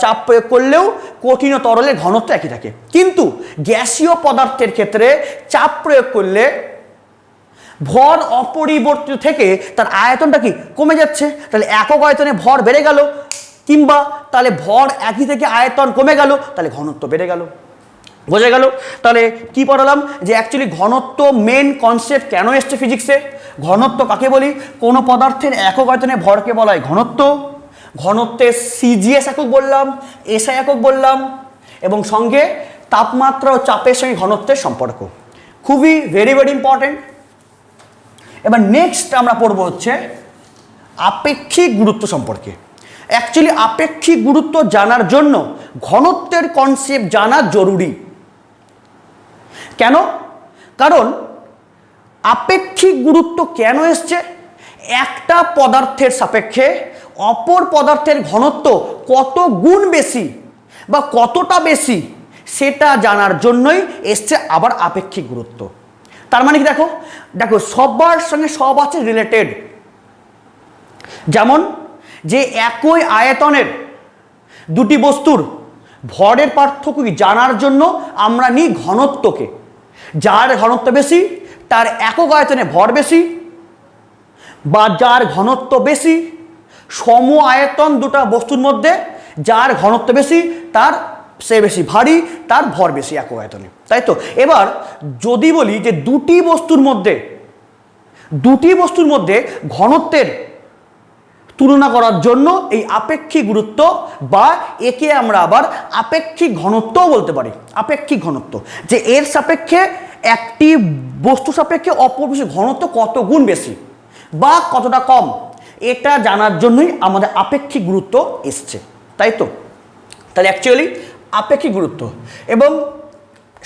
চাপ প্রয়োগ করলেও কঠিন ও তরলের ঘনত্ব একই থাকে। কিন্তু গ্যাসীয় পদার্থের ক্ষেত্রে চাপ প্রয়োগ করলে ভর অপরিবর্তিত থেকে তার আয়তনটা কি কমে যাচ্ছে, তাহলে একক আয়তনে ভর বেড়ে গেল, কিংবা তাহলে ভর একই থেকে আয়তন কমে গেল, তাহলে ঘনত্ব বেড়ে গেল। বোঝা গেল? তাহলে কি পড়ালাম? যে অ্যাকচুয়ালি ঘনত্ব মেন কনসেপ্ট কেন এসছে ফিজিক্সে। ঘনত্ব কাকে বলি? কোনো পদার্থের একক আয়তনে ভরকে বলা হয় ঘনত্ব। ঘনত্বের সিজিএস একক বললাম, এসআই একক বললাম, এবং সঙ্গে তাপমাত্রা ও চাপের সঙ্গে ঘনত্বের সম্পর্ক খুবই ভেরি ভেরি ইম্পর্টেন্ট। এবার নেক্সট আমরা পড়বো হচ্ছে আপেক্ষিক গুরুত্ব সম্পর্কে। অ্যাকচুয়ালি আপেক্ষিক গুরুত্ব জানার জন্য ঘনত্বের কনসেপ্ট জানা জরুরি। কেন? কারণ আপেক্ষিক গুরুত্ব কেন এসছে? একটা পদার্থের সাপেক্ষে অপর পদার্থের ঘনত্ব কত গুণ বেশি বা কতটা বেশি সেটা জানার জন্যই এসছে আবার আপেক্ষিক গুরুত্ব। তার মানে কি, দেখো সবার সঙ্গে সব আছে রিলেটেড। যেমন যে একই আয়তনের দুটি বস্তুর ভরের পার্থক্য কি জানার জন্য আমরা নিই ঘনত্বকে। যার ঘনত্ব বেশি তার একক আয়তনে ভর বেশি, বা যার ঘনত্ব বেশি সম আয়তন দুটা বস্তুর মধ্যে যার ঘনত্ব বেশি তার সে বেশি ভারী, তার ভর বেশি একক আয়তনে, তাই তো? এবার যদি বলি যে দুটি বস্তুর মধ্যে ঘনত্বের তুলনা করার জন্য এই আপেক্ষিক গুরুত্ব, বা একে আমরা আবার আপেক্ষিক ঘনত্বও বলতে পারি। আপেক্ষিক ঘনত্ব, যে এর সাপেক্ষে একটি বস্তু সাপেক্ষে অপর বস্তুর ঘনত্ব কত গুণ বেশি বা কতটা কম, এটা জানার জন্যই আমাদের আপেক্ষিক গুরুত্ব এসছে, তাই তো? তাহলে অ্যাকচুয়ালি আপেক্ষিক গুরুত্ব, এবং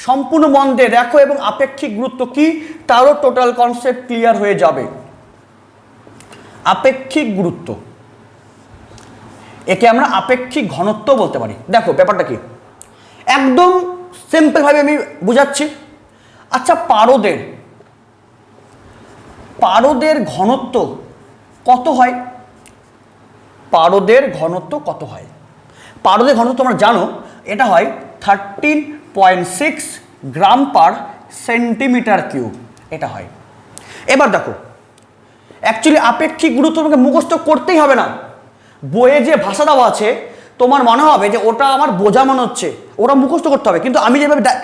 সম্পূর্ণ মন দিয়ে দেখো, এবং আপেক্ষিক গুরুত্ব কি তারও টোটাল কনসেপ্ট ক্লিয়ার হয়ে যাবে। আপেক্ষিক গুরুত্ব, একে আমরা আপেক্ষিক ঘনত্ব বলতে পারি। দেখো ব্যাপারটা কি, একদম সিম্পলভাবে আমি বুঝাচ্ছি। আচ্ছা, পারদের ঘনত্ব কত হয়? পারদের ঘনত্ব কত হয়? পারদের ঘনত্ব তোমরা জানো এটা হয় 13.6 গ্রাম পার সেন্টিমিটার কিউব, এটা হয়। এবার দেখো অ্যাকচুয়ালি আপেক্ষিক গুরুত্ব তোমাকে মুখস্থ করতেই হবে না, বইয়ে যে ভাষা দেওয়া আছে তোমার মনে হবে যে ওটা আমার বোঝা মনে হচ্ছে, ওটা মুখস্থ করতে হবে, কিন্তু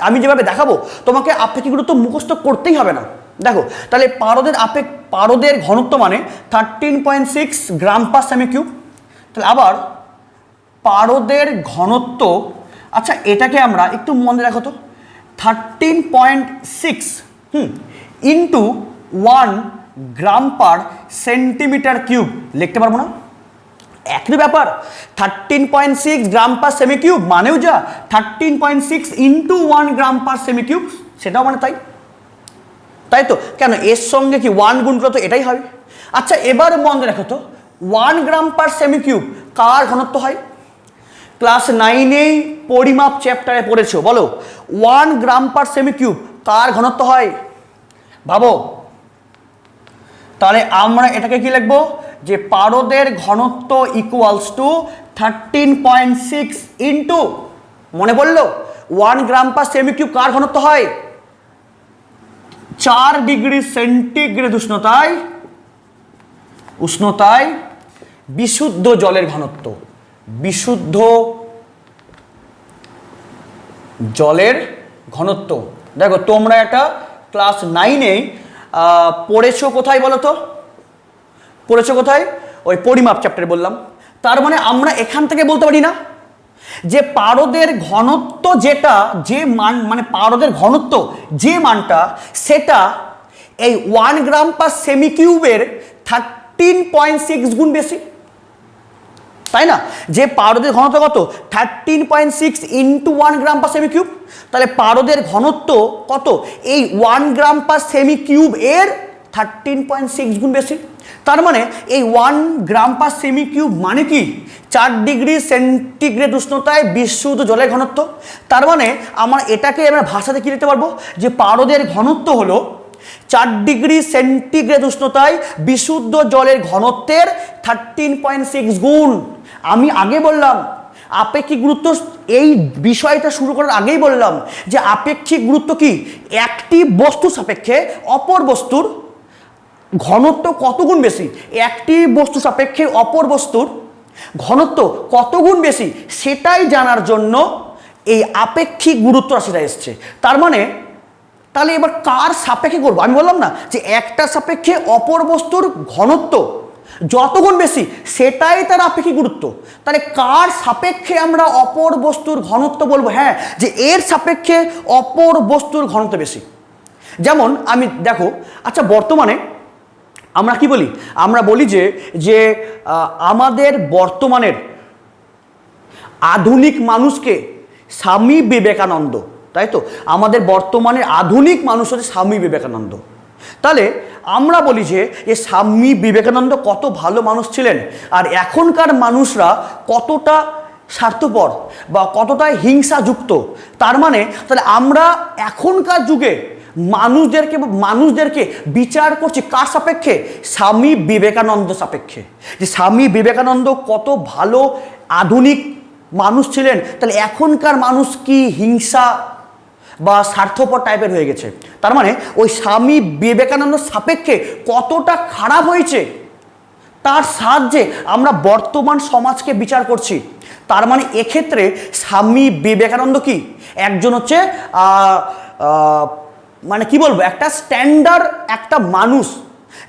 আমি যেভাবে দেখাবো তোমাকে আপেক্ষিক গুরুত্ব মুখস্থ করতেই হবে না। দেখো তাহলে পারদের ঘনত্ব মানে 13.6 গ্রাম পার সেমি কিউব। তাহলে আবার পারদের ঘনত্ব, আচ্ছা এটাকে আমরা একটু মনে রাখো তো, 13.6 ইন্টু 1 গ্রাম পার সেন্টিমিটার কিউব লিখতে পারবো না? একই ব্যাপার, 13.6 গ্রাম পার সেমি কিউব মানেও যা 13.6 ইন্টু 1 গ্রাম পার সেমি কিউব সেটাও মানে তাই তো, কেন এর সঙ্গে কি 1 গুণ করলে তো এটাই হবে। আচ্ছা এবার মনে রাখো তো 1 গ্রাম পার সেমি কিউব কার ঘনত্ব হয়? ক্লাস 9এই পরিমাপ চ্যাপ্টারে পড়েছো, বলো 1 গ্রাম পার সেমি কিউব কার ঘনত্ব হয়? ভাবো। তাহলে আমরা এটাকে কি লিখবো যে পারদের ঘনত্ব ইকুয়ালস টু 13.6 ইন্টু, মনে পড়লো 1 গ্রাম পার সেমি কিউব কার ঘনত্ব হয়? 4 ডিগ্রি সেন্টিগ্রেড উষ্ণতায় বিশুদ্ধ জলের ঘনত্ব, বিশুদ্ধ জলের ঘনত্ব। দেখো তোমরা একটা ক্লাস 9এই পড়েছো কোথায় বলো তো? পড়েছো কোথায়? ওই পরিমাপ চ্যাপ্টারে বললাম। তার মানে আমরা এখান থেকে বলতে পারি না যে পারদের ঘনত্ব যেটা, যে মান মানে পারদের ঘনত্ব যে মানটা সেটা এই 1 গ্রাম পার সেমি কিউবের 13.6 গুণ বেশি, তাই না? যে পারদের ঘনত্ব কত? 13.6 ইন্টু 1 গ্রাম পার সেমি কিউব। তাহলে পারদের ঘনত্ব কত? এই 1 গ্রাম পার সেমি কিউব এর 13.6 গুণ বেশি। তার মানে এই 1 গ্রাম পার সেমি কিউব মানে কি 4 ডিগ্রি সেন্টিগ্রেড উষ্ণতায় বিশুদ্ধ জলের ঘনত্ব। তার মানে আমরা এটাকে আমরা ভাষাতে কি লিখতে পারবো যে পারদের ঘনত্ব হলো 4 ডিগ্রি সেন্টিগ্রেড উষ্ণতায় বিশুদ্ধ জলের ঘনত্বের 13.6 গুণ। আমি আগে বললাম আপেক্ষিক গুরুত্ব, এই বিষয়টা শুরু করার আগেই বললাম যে আপেক্ষিক গুরুত্ব কি, একটি বস্তু সাপেক্ষে অপর বস্তুর ঘনত্ব কত গুণ বেশি, একটি বস্তু সাপেক্ষে অপর বস্তুর ঘনত্ব কত গুণ বেশি সেটাই জানার জন্য এই আপেক্ষিক গুরুত্ব রাশিটা এসছে। তার মানে তাহলে এবার কার সাপেক্ষে করবো? আমি বললাম না যে একটা সাপেক্ষে অপর বস্তুর ঘনত্ব যত গুণ বেশি সেটাই তার আপেক্ষিক গুরুত্ব। তাহলে কার সাপেক্ষে আমরা অপর বস্তুর ঘনত্ব বলবো? হ্যাঁ, যে এর সাপেক্ষে অপর বস্তুর ঘনত্ব বেশি। যেমন আমি দেখো, আচ্ছা বর্তমানে আমরা কি বলি? আমরা বলি যে আমাদের বর্তমানের আধুনিক মানুষকে স্বামী বিবেকানন্দ, তাই তো? আমাদের বর্তমানের আধুনিক মানুষ হচ্ছে স্বামী বিবেকানন্দ। তাহলে আমরা বলি যে স্বামী বিবেকানন্দ কত ভালো মানুষ ছিলেন, আর এখনকার মানুষরা কতটা স্বার্থপর বা কতটা হিংসাযুক্ত। তার মানে তাহলে আমরা এখনকার যুগে মানুষদেরকে বিচার করছি কার সাপেক্ষে? স্বামী বিবেকানন্দ সাপেক্ষে, যে স্বামী বিবেকানন্দ কত ভালো আধুনিক মানুষ ছিলেন, তাহলে এখনকার মানুষ কি হিংসা বা স্বার্থপর টাইপের হয়ে গেছে। তার মানে ওই স্বামী বিবেকানন্দ সাপেক্ষে কতটা খারাপ হয়েছে তার সাহায্যে আমরা বর্তমান সমাজকে বিচার করছি। তার মানে এক্ষেত্রে স্বামী বিবেকানন্দ কি একজন হচ্ছে মানে কি বলবো, একটা স্ট্যান্ডার্ড একটা মানুষ,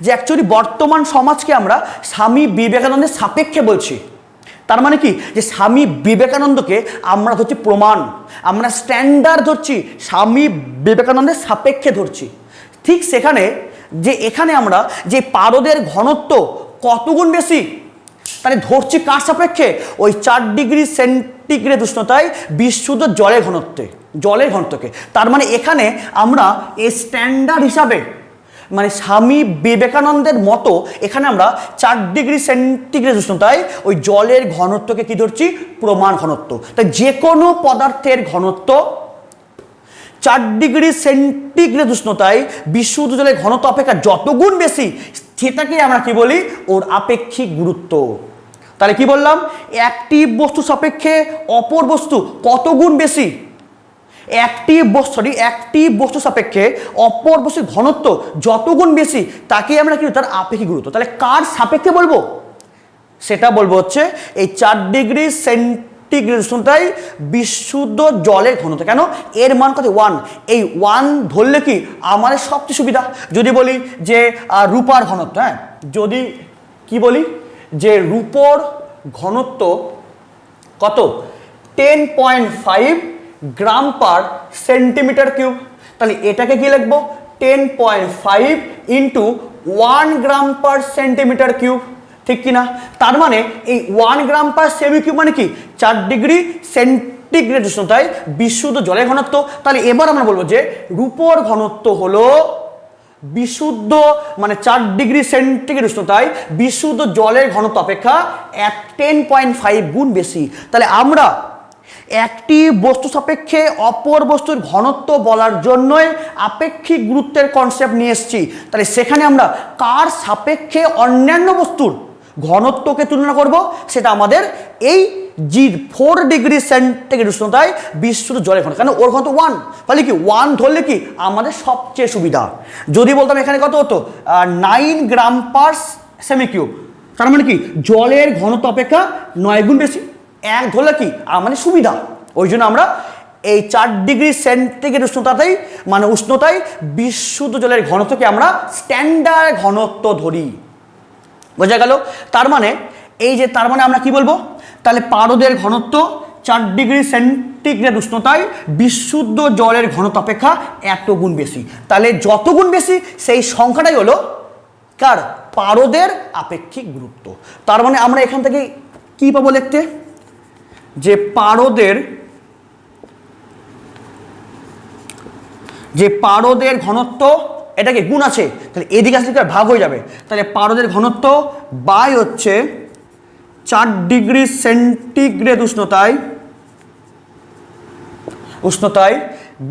যে অ্যাকচুয়ালি বর্তমান সমাজকে আমরা স্বামী বিবেকানন্দের সাপেক্ষে বলছি। তার মানে কি যে স্বামী বিবেকানন্দকে আমরা ধরছি প্রমাণ, আমরা স্ট্যান্ডার্ড ধরছি, স্বামী বিবেকানন্দের সাপেক্ষে ধরছি। ঠিক সেখানে যে এখানে আমরা যে পারদের ঘনত্ব কত গুণ বেশি, তাহলে ধরছি কার সাপেক্ষে? ওই 4 ডিগ্রি সেন্টিগ্রেড উষ্ণতায় বিশুদ্ধ জলের ঘনত্বকে। তার মানে এখানে আমরা এই স্ট্যান্ডার্ড হিসাবে মানে স্বামী বিবেকানন্দের মতো এখানে আমরা 4 ডিগ্রি সেন্টিগ্রেড উষ্ণতায় ওই জলের ঘনত্বকে কি ধরছি? প্রমাণ ঘনত্ব। তাই যে কোনো পদার্থের ঘনত্ব 4 ডিগ্রি সেন্টিগ্রেড উষ্ণতায় বিশুদ্ধ জলের ঘনত্ব অপেক্ষা যত গুণ বেশি সেটাকে আমরা কি বলি? ওর আপেক্ষিক গুরুত্ব। তাহলে কি বললাম, একটি বস্তু সাপেক্ষে অপর বস্তু কত গুণ বেশি, একটি বস্তু সাপেক্ষে অপর বস্তুর ঘনত্ব যত গুণ বেশি তাকে আমরা কি তার আপেক্ষিক গুরুত্ব। তাহলে কার সাপেক্ষে বলবো, সেটা বলবো হচ্ছে এই 4 ডিগ্রি সেন্টিগ্রেড উষ্ণতায় বিশুদ্ধ জলের ঘনত্ব। কেন, এর মান কত 1, এই 1 ধরলে কি আমাদের সবচেয়ে সুবিধা। যদি বলি যে রূপার ঘনত্ব, হ্যাঁ যদি কি বলি যে রূপর ঘনত্ব কত 10.5 গ্রাম পার সেন্টিমিটার কিউব, তাহলে এটাকে কি লিখবো 10.5 ইন্টু 1 গ্রাম পার সেন্টিমিটার কিউব, ঠিক কিনা। তার মানে এই 1 গ্রাম পার সেমি কিউব মানে কি 4 ডিগ্রি সেন্টিগ্রেড উষ্ণতায় বিশুদ্ধ জলের ঘনত্ব। তাহলে এবার আমরা বলবো যে রূপর ঘনত্ব হলো বিশুদ্ধ মানে 4 ডিগ্রি সেন্টিগ্রেড উষ্ণতায় বিশুদ্ধ জলের ঘনত্ব অপেক্ষা 10.5 গুণ বেশি। তাহলে আমরা একটি বস্তু সাপেক্ষে অপর বস্তুর ঘনত্ব বলার জন্যই আপেক্ষিক গুরুত্বের কনসেপ্ট নিয়ে এসেছি। তাহলে সেখানে আমরা কার সাপেক্ষে অন্যান্য বস্তুর ঘনত্বকে তুলনা করব, সেটা আমাদের এই 4 ডিগ্রি সেন্টিগ্রেড উষ্ণতায় বিশুদ্ধ জলের ঘনত্ব, কারণ ওর ঘনত্ব 1, ফলে কি 1 ধরলে কি আমাদের সবচেয়ে সুবিধা। যদি বলতাম এখানে কত হতো 9 গ্রাম পার সেমি কিউব, তার মানে কি জলের ঘনত্ব অপেক্ষা 9 গুণ বেশি, 1 ধরলে কি আমাদের সুবিধা। ওই জন্য আমরা এই 4 ডিগ্রি সেন্টিগ্রেড উষ্ণতাতেই মানে উষ্ণতায় বিশুদ্ধ জলের ঘনত্বকে আমরা স্ট্যান্ডার্ড ঘনত্ব ধরি। বোঝা গেল। তার মানে এই যে তার মানে আমরা কি বলবো, তাহলে পারদের ঘনত্ব 4 ডিগ্রি সেন্টিগ্রেড উষ্ণতায় বিশুদ্ধ জলের ঘনত্ব অপেক্ষা এত গুণ বেশি। তাহলে যত গুণ বেশি সেই সংখ্যাটাই হলো কার, পারদের আপেক্ষিক গুরুত্ব। তার মানে আমরা এখান থেকে কি পাবো লিখতে, যে পারদের ঘনত্ব, এটাকে গুণ আছে তাহলে এদিকে আসলে ভাগ হয়ে যাবে। তাহলে পারদের ঘনত্ব বাই হচ্ছে 4 ডিগ্রি সেন্টিগ্রেড উষ্ণতায়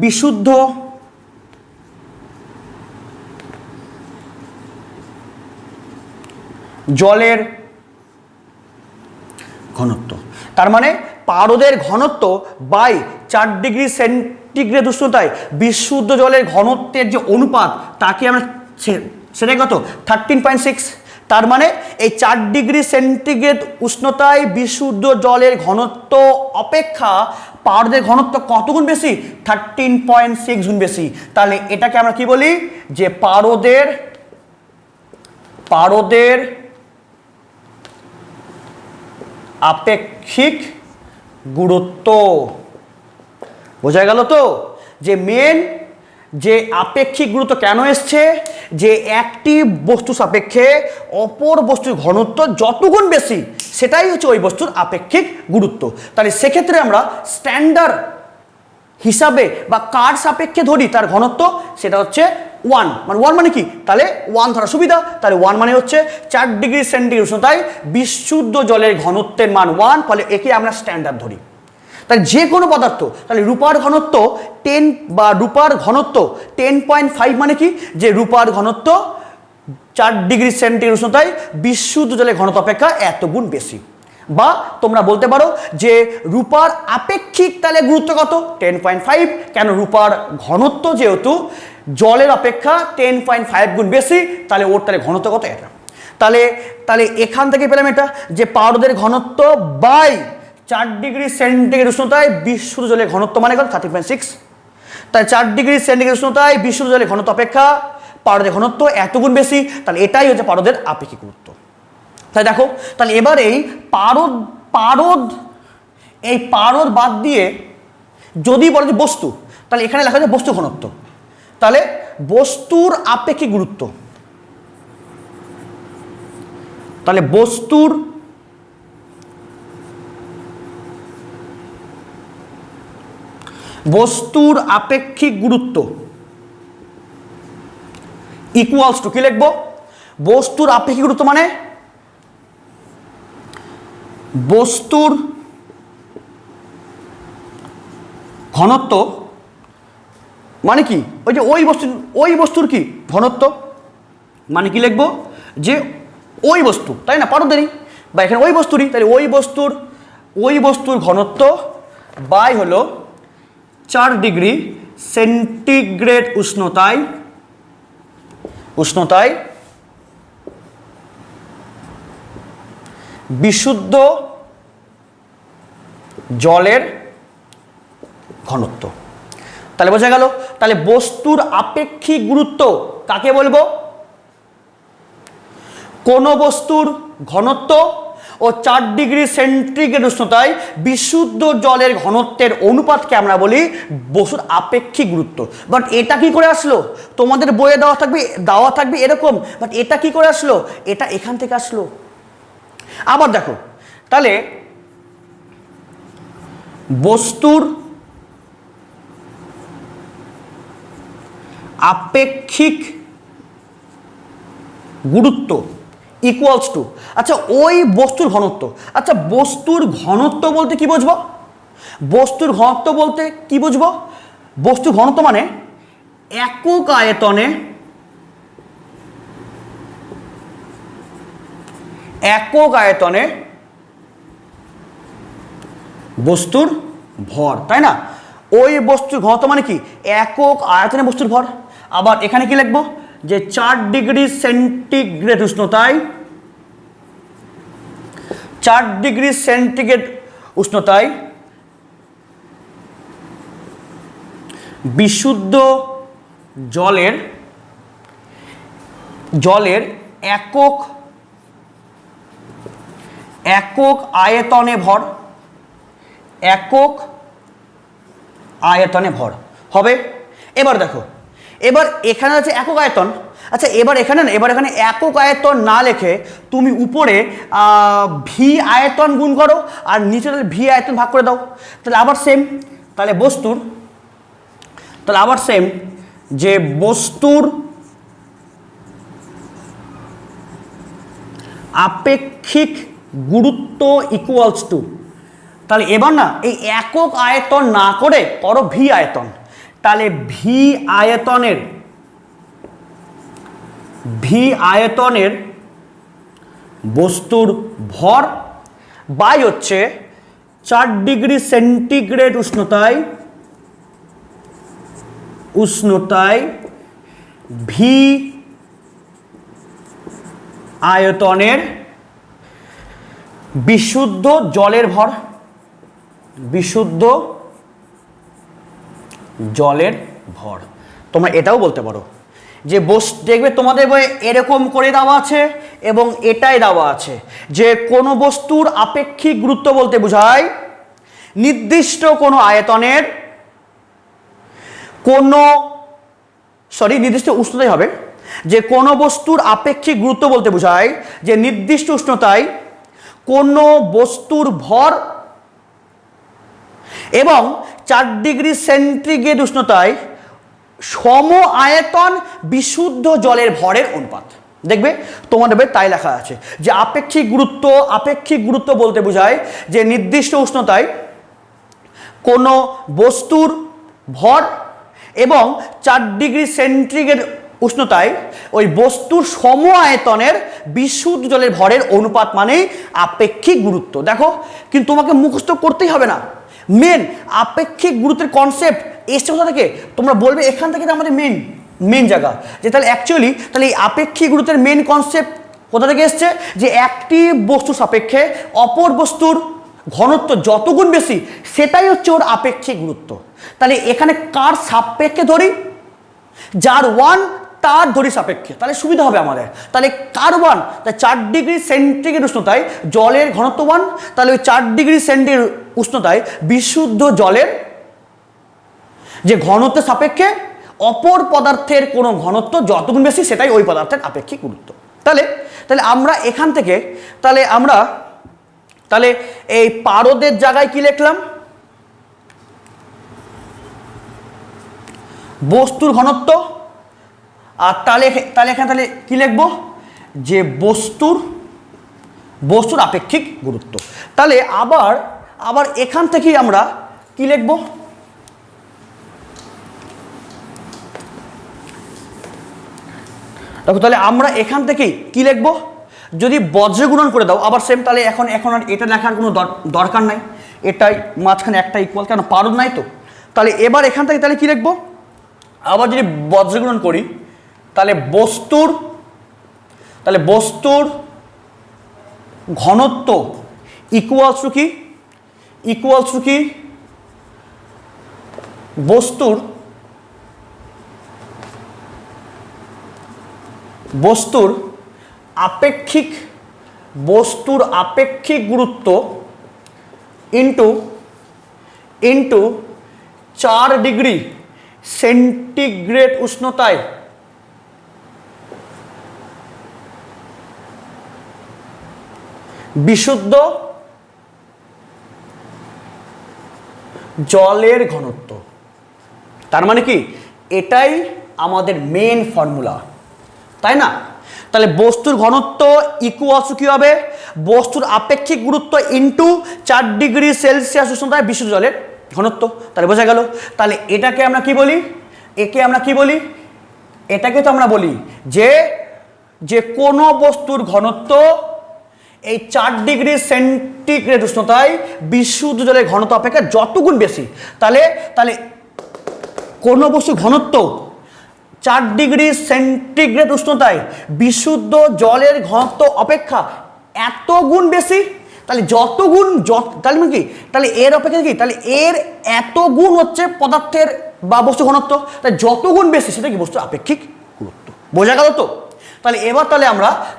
বিশুদ্ধ জলের ঘনত্ব। তার মানে পারদের ঘনত্ব বাই 4 ডিগ্রি সেন্টিগ্রেড উষ্ণতায় বিশুদ্ধ জলের ঘনত্বের যে অনুপাত তাকে আমরা সেটাই কত 13.6। তার মানে এই 4 ডিগ্রি সেন্টিগ্রেড উষ্ণতায় বিশুদ্ধ জলের ঘনত্ব অপেক্ষা পারদের ঘনত্ব কত গুণ বেশি, 13.6 গুণ বেশি। তাহলে এটাকে আমরা কি বলি, যে পারদের আপেক্ষিক গুরুত্ব। বোঝা গেল তো, যে মেন যে আপেক্ষিক গুরুত্ব কেন এসছে, যে একটি বস্তু সাপেক্ষে অপর বস্তুর ঘনত্ব যত গুণ বেশি সেটাই হচ্ছে ওই বস্তুর আপেক্ষিক গুরুত্ব। তাহলে সেক্ষেত্রে আমরা স্ট্যান্ডার্ড হিসাবে বা কার সাপেক্ষে ধরি তার ঘনত্ব, সেটা হচ্ছে 1, মানে 1 মানে কি, তাহলে 1 ধরা সুবিধা। তাহলে 1 মানে হচ্ছে 4 ডিগ্রি সেন্টিগ্রেড উষ্ণতায় বিশুদ্ধ জলের ঘনত্বের মান 1, ফলে একে আমরা স্ট্যান্ডার্ড ধরি। তাহলে যে কোনো পদার্থ, তাহলে রূপার ঘনত্ব 10.5 মানে কি, যে রূপার ঘনত্ব 4 ডিগ্রি সেন্টিগ্রেড উষ্ণতায় বিশুদ্ধ জলের ঘনত্ব অপেক্ষা এত গুণ বেশি। বা তোমরা বলতে পারো যে রূপার আপেক্ষিক তাহলে গুরুত্ব কত 10.5, কেন রূপার ঘনত্ব যেহেতু জলের অপেক্ষা 10.5 গুণ বেশি, তাহলে ওর তাহলে ঘনত্ব কত এটা। তাহলে এখান থেকে পেলাম এটা, যে পারদের ঘনত্ব বাই 4 ডিগ্রি সেন্টিগ্রেড উষ্ণতায় বিশুদ্ধ জলের ঘনত্ব মানে কত 13.6। তাই 4 ডিগ্রি সেন্টিগ্রেড উষ্ণতায় বিশুদ্ধ জলের ঘনত্ব অপেক্ষা পারদের ঘনত্ব এত গুণ বেশি, তাহলে এটাই হচ্ছে পারদের আপেক্ষিক গুরুত্ব। তাই দেখো, তাহলে এবার এই পারদ বাদ দিয়ে যদি বলে যে বস্তু, তাহলে এখানে লেখা যায় বস্তু ঘনত্ব। তাহলে বস্তুর আপেক্ষিক গুরুত্ব, তাহলে বস্তুর আপেক্ষিক গুরুত্ব ইকুয়ালস টু কি লিখবো, বস্তুর আপেক্ষিক গুরুত্ব মানে বস্তুর ঘনত্ব মানে কি, ওই যে ওই বস্তুর কি ঘনত্ব মানে কি লিখবো, যে ওই বস্তু, তাই না, পারদেরই। বা এখানে ওই বস্তুরই, তাহলে ওই বস্তুর ঘনত্ব বাই হলো 4 ডিগ্রি সেন্টিগ্রেড উষ্ণতায় বিশুদ্ধ জলের ঘনত্ব। তাহলে বোঝা গেল, তাহলে বস্তুর আপেক্ষিক গুরুত্ব কাকে বলবো? কোন বস্তুর ঘনত্ব ও 4 ডিগ্রি সেন্টিগ্রেড উষ্ণতায় বিশুদ্ধ জলের ঘনত্বের অনুপাতকে আমরা বলি বস্তুর আপেক্ষিক গুরুত্ব। বাট এটা কি করে আসলো? তোমাদের বইয়ে দেওয়া থাকবে এরকম, বাট এটা কি করে আসলো? এটা এখান থেকে আসলো। আবার দেখো, তাহলে বস্তুর আপেক্ষিক গুরুত্ব ইকুয়ালস টু, আচ্ছা ওই বস্তুর ঘনত্ব। আচ্ছা বস্তুর ঘনত্ব বলতে কি বুঝবো? বস্তুর ঘনত্ব বলতে কি বুঝবো? বস্তুর ঘনত্ব মানে একক আয়তনে বস্তুর ভর, তাই না? ওই বস্তুর ঘনত্ব মানে কি? একক আয়তনে বস্তুর ভর। আবার এখানে কি লিখবো? যে 4 ডিগ্রি সেন্টিগ্রেড উষ্ণতায় বিশুদ্ধ জলের একক আয়তনে ভর হবে। এবার দেখো, এবার এখানে আছে একক আয়তন। আচ্ছা এবার এখানে একক আয়তন না লিখে তুমি উপরে ভি আয়তন গুণ করো আর নিচে ভি আয়তন ভাগ করে দাও, তাহলে আবার সেম। তাহলে যে বস্তুর আপেক্ষিক গুরুত্ব ইকুয়ালস টু, তাহলে এবার না এই একক আয়তন না করে করো ভি আয়তন। তাহলে ভি আয়তনের বস্তুর ভর বাই হচ্ছে 4 ডিগ্রি সেন্টিগ্রেড উষ্ণতায় ভি আয়তনের বিশুদ্ধ জলের ভর। তোমরা এটাও বলতে পারো যে দেখবে তোমাদের বইয়ে এরকম করে দেওয়া আছে এবং এটাই দেওয়া আছে যে কোনো বস্তুর আপেক্ষিক গুরুত্ব বলতে বোঝায় নির্দিষ্ট কোনো আয়তনের নির্দিষ্ট উষ্ণতায় হবে, যে কোনো বস্তুর আপেক্ষিক গুরুত্ব বলতে বোঝায় যে নির্দিষ্ট উষ্ণতায় কোনো বস্তুর ভর এবং 4 ডিগ্রি সেন্টিগ্রেড উষ্ণতায় সম আয়তন বিশুদ্ধ জলের ভরের অনুপাত। দেখবে তোমাদের বইয়ে তাই লেখা আছে যে আপেক্ষিক গুরুত্ব বলতে বোঝায় যে নির্দিষ্ট উষ্ণতায় কোনো বস্তুর ভর এবং 4 ডিগ্রি সেন্টিগ্রেড উষ্ণতায় ওই বস্তুর সম আয়তনের বিশুদ্ধ জলের ভরের অনুপাত মানেই আপেক্ষিক গুরুত্ব। দেখো কিন্তু তোমাকে মুখস্থ করতেই হবে না, মেন আপেক্ষিক গুরুত্বের কনসেপ্ট এসছে কোথা থেকে? তোমরা বলবে এখান থেকে তো আমাদের মেন জায়গা, যে তাহলে অ্যাকচুয়ালি তাহলে এই আপেক্ষিক গুরুত্বের মেন কনসেপ্ট কোথা থেকে এসছে? যে একটি বস্তুর সাপেক্ষে অপর বস্তুর ঘনত্ব যত গুণ বেশি সেটাই হচ্ছে ওর আপেক্ষিক গুরুত্ব। তাহলে এখানে কার সাপেক্ষে ধরি? যার ওয়ান তার ধরি সাপেক্ষে, তাহলে সুবিধা হবে আমাদের। তাহলে কার ওয়ান? তাই 4 ডিগ্রি সেন্টিগ্রেড উষ্ণতায় জলের ঘনত্ব 1, তাহলে ওই 4 ডিগ্রি সেন্টিগ্রেড উষ্ণতায় বিশুদ্ধ জলের যে ঘনত্বের সাপেক্ষে অপর পদার্থের কোনো ঘনত্ব যতগুণ বেশি সেটাই ওই পদার্থের আপেক্ষিক গুরুত্ব। তাহলে আমরা এখান থেকে তাহলে এই পারদের জায়গায় কি লিখলাম? বস্তুর ঘনত্ব। আর তাহলে এখানে কি লিখবো? যে বস্তুর আপেক্ষিক গুরুত্ব। তাহলে আবার এখান থেকেই আমরা কি লিখবো? দেখো তাহলে আমরা এখান থেকেই কি লিখবো? যদি বজ্র গুণন করে দাও আবার সেম, তাহলে এখন আর এটা লেখার কোনো দরকার নাই, এটাই মাঝখানে একটা ইকুয়াল, কেন পারদ নাই তো। তাহলে এবার এখান থেকে তাহলে কি লিখবো, আবার যদি বজ্র গুণন করি তাহলে বস্তুর ঘনত্ব ইকুয়ালস টু কি, বস্তুর আপেক্ষিক গুরুত্ব ইন্টু 4 ডিগ্রি সেন্টিগ্রেড উষ্ণতায় বিশুদ্ধ জলের ঘনত্ব। তার মানে কি, এটাই আমাদের মেন ফর্মুলা, তাই না? তাহলে বস্তুর ঘনত্ব ইকুয়ালস কি হবে, বস্তুর আপেক্ষিক গুরুত্ব ইন্টু 4 ডিগ্রি সেলসিয়াস উষ্ণতায় বিশুদ্ধ জলের ঘনত্ব। তাহলে বোঝা গেল। তাহলে এটাকে আমরা কি বলি, এটাকে তো আমরা বলি যে কোনো বস্তুর ঘনত্ব এই 4 ডিগ্রি সেন্টিগ্রেড উষ্ণতায় বিশুদ্ধ জলের ঘনত্ব অপেক্ষা যত গুণ বেশি, তাহলে কোনো বস্তুর ঘনত্ব 4 ডিগ্রি সেন্টিগ্রেড উষ্ণতায় বিশুদ্ধ জলের ঘনত্ব অপেক্ষা এত গুণ বেশি, তাহলে যত গুণ তাহলে মানে কি, তাহলে এর অপেক্ষা কি, তাহলে এর এত গুণ হচ্ছে পদার্থের বা বস্তু ঘনত্ব, তাই যত গুণ বেশি সেটা কি বস্তুর আপেক্ষিক গুরুত্ব। বোঝা গেল তো? তাহলে এবার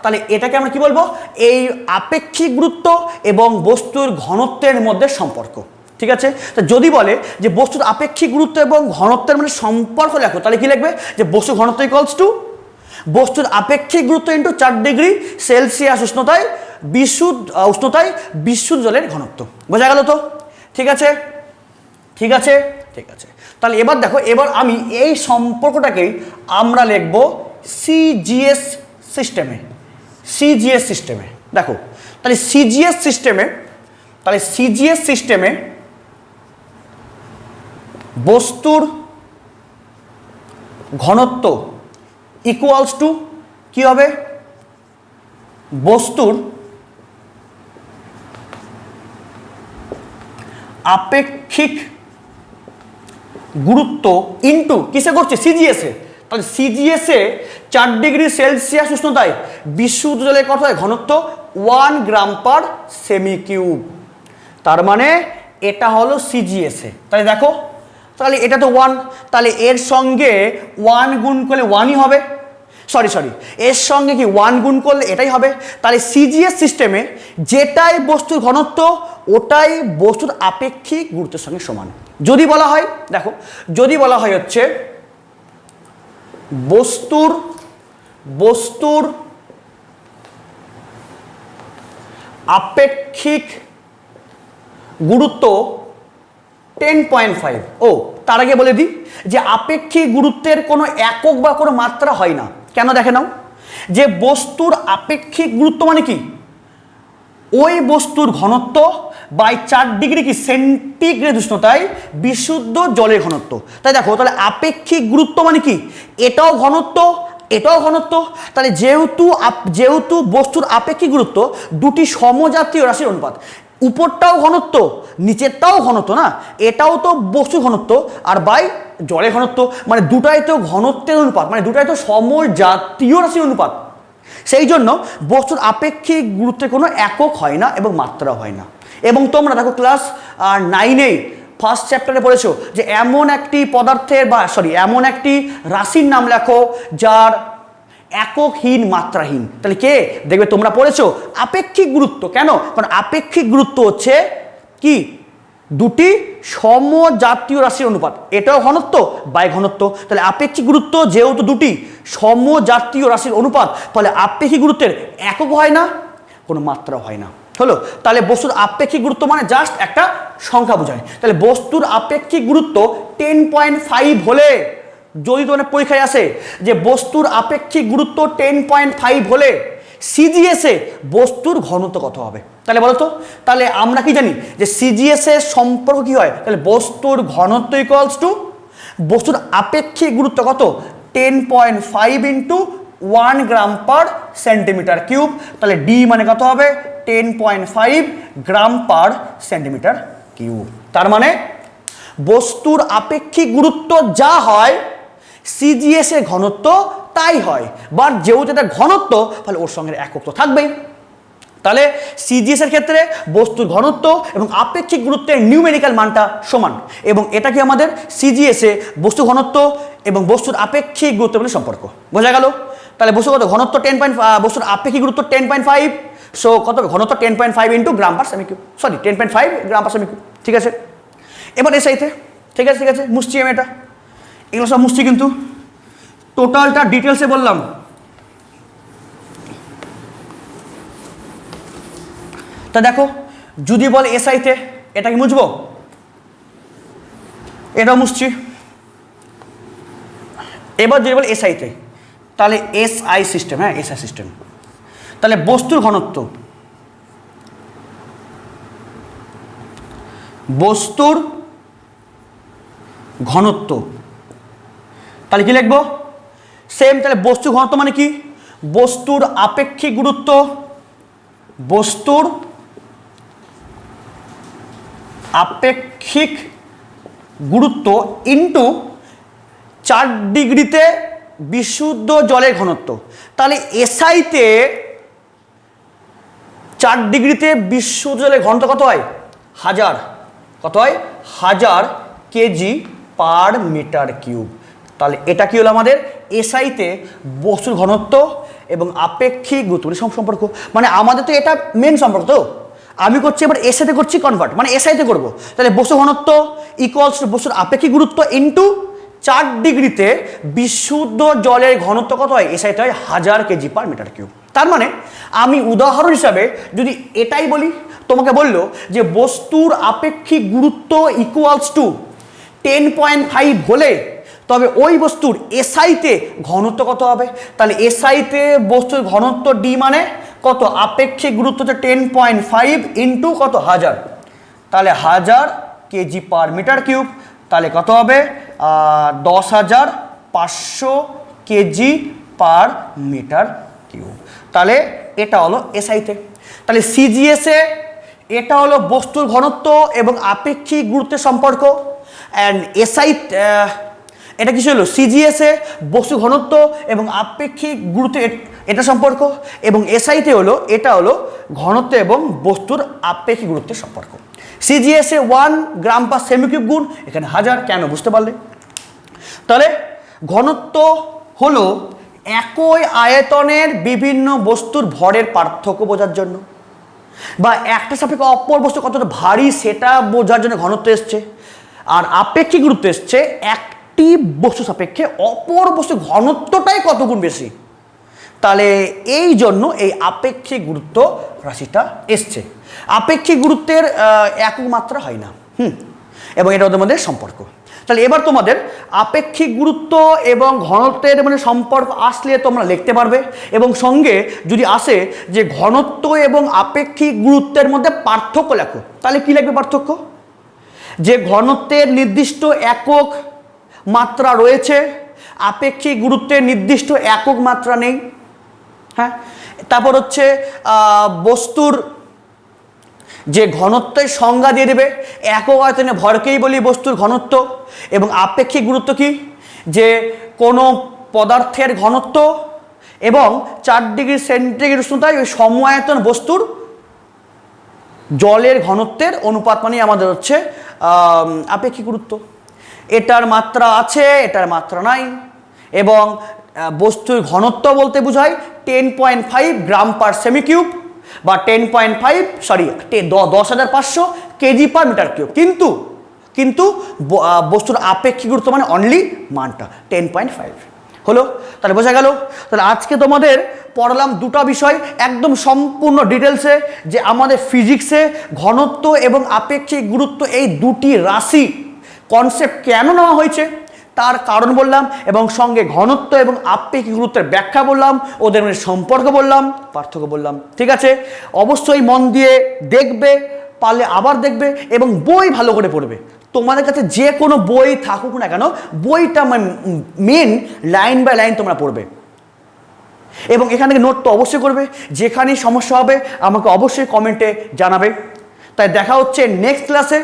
তাহলে এটাকে আমরা কি বলবো, এই আপেক্ষিক গুরুত্ব এবং বস্তুর ঘনত্বের মধ্যে সম্পর্ক। ঠিক আছে? তো যদি বলে যে বস্তুর আপেক্ষিক গুরুত্ব এবং ঘনত্বের মধ্যে সম্পর্ক লেখো, তাহলে কি লিখবে, যে বস্তুর ঘনত্ব ইকুয়ালস টু বস্তুর আপেক্ষিক গুরুত্ব ইন্টু 4 ডিগ্রি সেলসিয়াস উষ্ণতায় বিশুদ্ধ জলের ঘনত্ব। বোঝা গেল তো? ঠিক আছে। তাহলে এবার দেখো, এবার আমি এই সম্পর্কটাকেই আমরা লিখব সিজিএস সিস্টেমে। দেখো, তাহলে সিজিএস সিস্টেমে বস্তুর ঘনত্ব ইকুয়ালস টু কি হবে, বস্তুর আপেক্ষিক গুরুত্ব ইন্টু কিসে করছে, সিজিএসে। তাহলে সিজিএসে 4 ডিগ্রি সেলসিয়াস উষ্ণতায় বিশুদ্ধ জলের কত হয়, ঘনত্ব 1 গ্রাম পার সেমি কিউব। তার মানে এটা হলো সিজিএসে। তাহলে দেখো, তাহলে এটা তো 1, তাহলে এর সঙ্গে 1 গুণ করলে 1ই হবে, সরি এর সঙ্গে কি 1 গুণ করলে এটাই হবে। তাহলে সিজিএস সিস্টেমে যেটাই বস্তুর ঘনত্ব ওটাই বস্তুর আপেক্ষিক গুরুত্বের সঙ্গে সমান। যদি বলা হয়, দেখো, যদি বলা হয় হচ্ছে বস্তুর আপেক্ষিক গুরুত্ব 10.5, তার আগে বলে দিই যে আপেক্ষিক গুরুত্বের কোনো একক বা কোনো মাত্রা হয় না। কেন দেখে নাও, যে বস্তুর আপেক্ষিক গুরুত্ব মানে কি, ওই বস্তুর ঘনত্ব বাই 4 ডিগ্রি কি সেন্টিগ্রেড উষ্ণতায় বিশুদ্ধ জলের ঘনত্ব। তাই দেখো, তাহলে আপেক্ষিক গুরুত্ব মানে কি, এটাও ঘনত্ব, তাহলে যেহেতু বস্তুর আপেক্ষিক গুরুত্ব দুটি সমজাতীয় রাশির অনুপাত, উপরটাও ঘনত্ব নিচেরটাও ঘনত্ব না, এটাও তো বস্তুর ঘনত্ব আর বাই জলের ঘনত্ব, মানে দুটাই তো ঘনত্বের অনুপাত, মানে দুটাই তো সমজাতীয় রাশির অনুপাত। সেই জন্য বস্তুর আপেক্ষিক গুরুত্বের কোনো একক হয় না এবং মাত্রা হয় না। এবং তোমরা দেখো ক্লাস 9-এ ফার্স্ট চ্যাপ্টারে পড়েছো যে এমন একটি রাশির নাম লেখো যার এককহীন মাত্রাহীন। তাহলে কে দেখবে, তোমরা পড়েছো আপেক্ষিক গুরুত্ব। কেন? কারণ আপেক্ষিক গুরুত্ব হচ্ছে কি, দুটি সমজাতীয় রাশির অনুপাত, এটাও ঘনত্ব বাই ঘনত্ব। তাহলে আপেক্ষিক গুরুত্ব যেহেতু দুটি সমজাতীয় রাশির অনুপাত, তাহলে আপেক্ষিক গুরুত্বের একক হয় না, কোনো মাত্রা হয় না। হলো? তাহলে বস্তুর আপেক্ষিক গুরুত্ব মানে জাস্ট একটা সংখ্যা বোঝায়। তাহলে বস্তুর আপেক্ষিক গুরুত্ব 10.5 হলে, যদি তোমাদের পরীক্ষায় আসে যে বস্তুর আপেক্ষিক গুরুত্ব 10.5 হলে সিজিএসে বস্তুর ঘনত্ব কত হবে? তাহলে বলো তো, তাহলে আমরা কি জানি যে সিজিএস এর সম্পর্ক কি হয়, তাহলে বস্তুর ঘনত্ব ইকুয়ালস টু বস্তুর আপেক্ষিক গুরুত্ব কত, 10.5 ইন্টু 1 গ্রাম পার সেন্টিমিটার কিউব। তাহলে ডি মানে কত হবে 10.5 গ্রাম পার সেন্টিমিটার কিউব। তার মানে বস্তুর আপেক্ষিক গুরুত্ব যা হয় সিজিএস এর ঘনত্ব তাই হয়, বা যেহেতু এটা ঘনত্ব তাহলে ওর সঙ্গে একক তো থাকবেই। তাহলে সিজিএস এর ক্ষেত্রে বস্তুর ঘনত্ব এবং আপেক্ষিক গুরুত্বের নিউমেরিক্যাল মানটা সমান, এবং এটা কি আমাদের সিজিএস এ বস্তু ঘনত্ব এবং বস্তুর আপেক্ষিক গুরুত্ব বলে সম্পর্ক। বোঝা গেল? তাহলে বস্তু কত ঘনত্ব বস্তুর আপেক্ষিক গুরুত্ব 10.5, সো কত ঘনত্ব 10.5 ইন্টু গ্রাম পার সেমি কিউব, সরি 10.5 গ্রাম পার সেমি কিউব। ঠিক আছে, এবার এসআইতে ঠিক আছে মুছছি আমি এটা, এগুলো সব মুছছি, কিন্তু টোটালটা ডিটেলসে বললাম। তা দেখো, যদি বল এসআইতে, এটা কি মুছবো? এটাও মুছছি। এবার যদি বল এসআইতে, তাহলে এসআই সিস্টেম, হ্যাঁ এসআই সিস্টেম। তাহলে বস্তুর ঘনত্ব, বস্তুর ঘনত্ব, তাহলে কি লিখবো? সেম। তাহলে বস্তুর ঘনত্ব মানে কি? বস্তুর আপেক্ষিক গুরুত্ব, বস্তুর আপেক্ষিক গুরুত্ব ইন্টু 4 ডিগ্রিতে বিশুদ্ধ জলের ঘনত্ব। তাহলে এসআইতে 4 ডিগ্রিতে বিশুদ্ধ জলের ঘনত্ব কত হয়? 1000। কত হয়? 1000 কেজি পার মিটার কিউব। তাহলে এটা কি হলো আমাদের এসআইতে বস্তুর ঘনত্ব এবং আপেক্ষিক গুরুত্ব সম্পর্ক। মানে আমাদের তো এটা মেন সম্পর্ক, তো আমি করছি এবার এসআইতে করছি কনভার্ট, মানে এসআইতে করব। তাহলে বস্তু ঘনত্ব ইকুয়ালস বস্তুর আপেক্ষিক গুরুত্ব ইন্টু 4 ডিগ্রিতে বিশুদ্ধ জলের ঘনত্ব কত হয়? এসআইতে হয় 1000 কেজি পার মিটার কিউব। তার মানে আমি উদাহরণ হিসাবে যদি এটাই বলি, তোমাকে বললো যে বস্তুর আপেক্ষিক গুরুত্ব ইকুয়ালস টু 10.5 হলে তবে ওই বস্তুর এসআইতে ঘনত্ব কত হবে? তাহলে এসআইতে বস্তুর ঘনত্ব ডি মানে কত? আপেক্ষিক গুরুত্ব হচ্ছে 10.5 ইন্টু কত? 1000। তাহলে 1000 কেজি পার মিটার কিউব। তাহলে কত হবে? 10,500 কেজি পার মিটার কিউব। তাহলে এটা হলো এসআইতে। তাহলে সিজিএসে এটা হলো বস্তুর ঘনত্ব এবং আপেক্ষিক গুরুত্বের সম্পর্ক, অ্যান্ড এসআই এটা কিছু হলো সিজিএসে বস্তু ঘনত্ব এবং আপেক্ষিক গুরুত্ব এটা সম্পর্ক, এবং এসআইতে হলো এটা হলো ঘনত্ব এবং বস্তুর আপেক্ষিক গুরুত্বের সম্পর্ক। সিজিএসে 1 গ্রাম পার সেমি কিউব গুণ এখানে 1000, কেন বুঝতে পারলে? তাহলে ঘনত্ব হলো একই আয়তনের বিভিন্ন বস্তুর ভরের পার্থক্য বোঝার জন্য, বা একটা সাপেক্ষে অপর বস্তু কতটা ভারী সেটা বোঝার জন্য ঘনত্ব এসছে। আর আপেক্ষিক গুরুত্ব এসছে একটি বস্তু সাপেক্ষে অপর বস্তু ঘনত্বটাই কত গুণ বেশি। তাহলে এই জন্য এই আপেক্ষিক গুরুত্ব রাশিটা এসছে। আপেক্ষিক গুরুত্বের একক মাত্রা হয় না, এবং এটা ওদের মধ্যে সম্পর্ক। তাহলে এবার তোমাদের আপেক্ষিক গুরুত্ব এবং ঘনত্বের মানে সম্পর্ক আসলে তোমরা লিখতে পারবে, এবং সঙ্গে যদি আসে যে ঘনত্ব এবং আপেক্ষিক গুরুত্বের মধ্যে পার্থক্য লেখো, তাহলে কি লিখবে পার্থক্য? যে ঘনত্বের নির্দিষ্ট একক মাত্রা রয়েছে, আপেক্ষিক গুরুত্বের নির্দিষ্ট একক মাত্রা নেই। হ্যাঁ, তারপর হচ্ছে বস্তুর যে ঘনত্বের সংজ্ঞা দিয়ে দেবে, একক আয়তনে ভরকেই বলি বস্তুর ঘনত্ব, এবং আপেক্ষিক গুরুত্ব কি? যে কোনো পদার্থের ঘনত্ব এবং 4 ডিগ্রি সেন্টিগ্রেড উষ্ণতায় ওই সম আয়তন বস্তুর জলের ঘনত্বের অনুপাত মানে আমাদের হচ্ছে আপেক্ষিক গুরুত্ব। এটার মাত্রা আছে, এটার মাত্রা নাই, এবং বস্তুর ঘনত্ব বলতে বোঝায় 10.5 গ্রাম পার সেমি কিউব, বা 10,500 কেজি পার মিটার কিউব। কিন্তু বস্তুর আপেক্ষিক গুরুত্ব মানে অনলি মানটা 10.5 হলো। তাহলে বোঝা গেল? তাহলে আজকে তোমাদের পড়ালাম দুটো বিষয় একদম সম্পূর্ণ ডিটেলসে, যে আমাদের ফিজিক্সে ঘনত্ব এবং আপেক্ষিক গুরুত্ব এই দুটি রাশি কনসেপ্ট কেন নেওয়া হয়েছে তার কারণ বললাম, এবং সঙ্গে ঘনত্ব এবং আপেক্ষিক গুরুত্বের ব্যাখ্যা বললাম, ওদের মধ্যে সম্পর্ক বললাম, পার্থক্য বললাম। ঠিক আছে, অবশ্যই মন দিয়ে দেখবে, পারলে আবার দেখবে, এবং বই ভালো করে পড়বে। তোমাদের কাছে যে কোনো বই থাকুক না কেন, বইটা মেন লাইন বাই লাইন তোমরা পড়বে। এবং এখান থেকে নোট তো অবশ্যই করবে, যেখানেই সমস্যা হবে আমাকে অবশ্যই কমেন্টে জানাবে। তাই দেখা হচ্ছে নেক্সট ক্লাসে।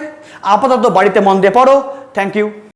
আপাতত বাড়িতে মন দিয়ে পড়ো। Thank you.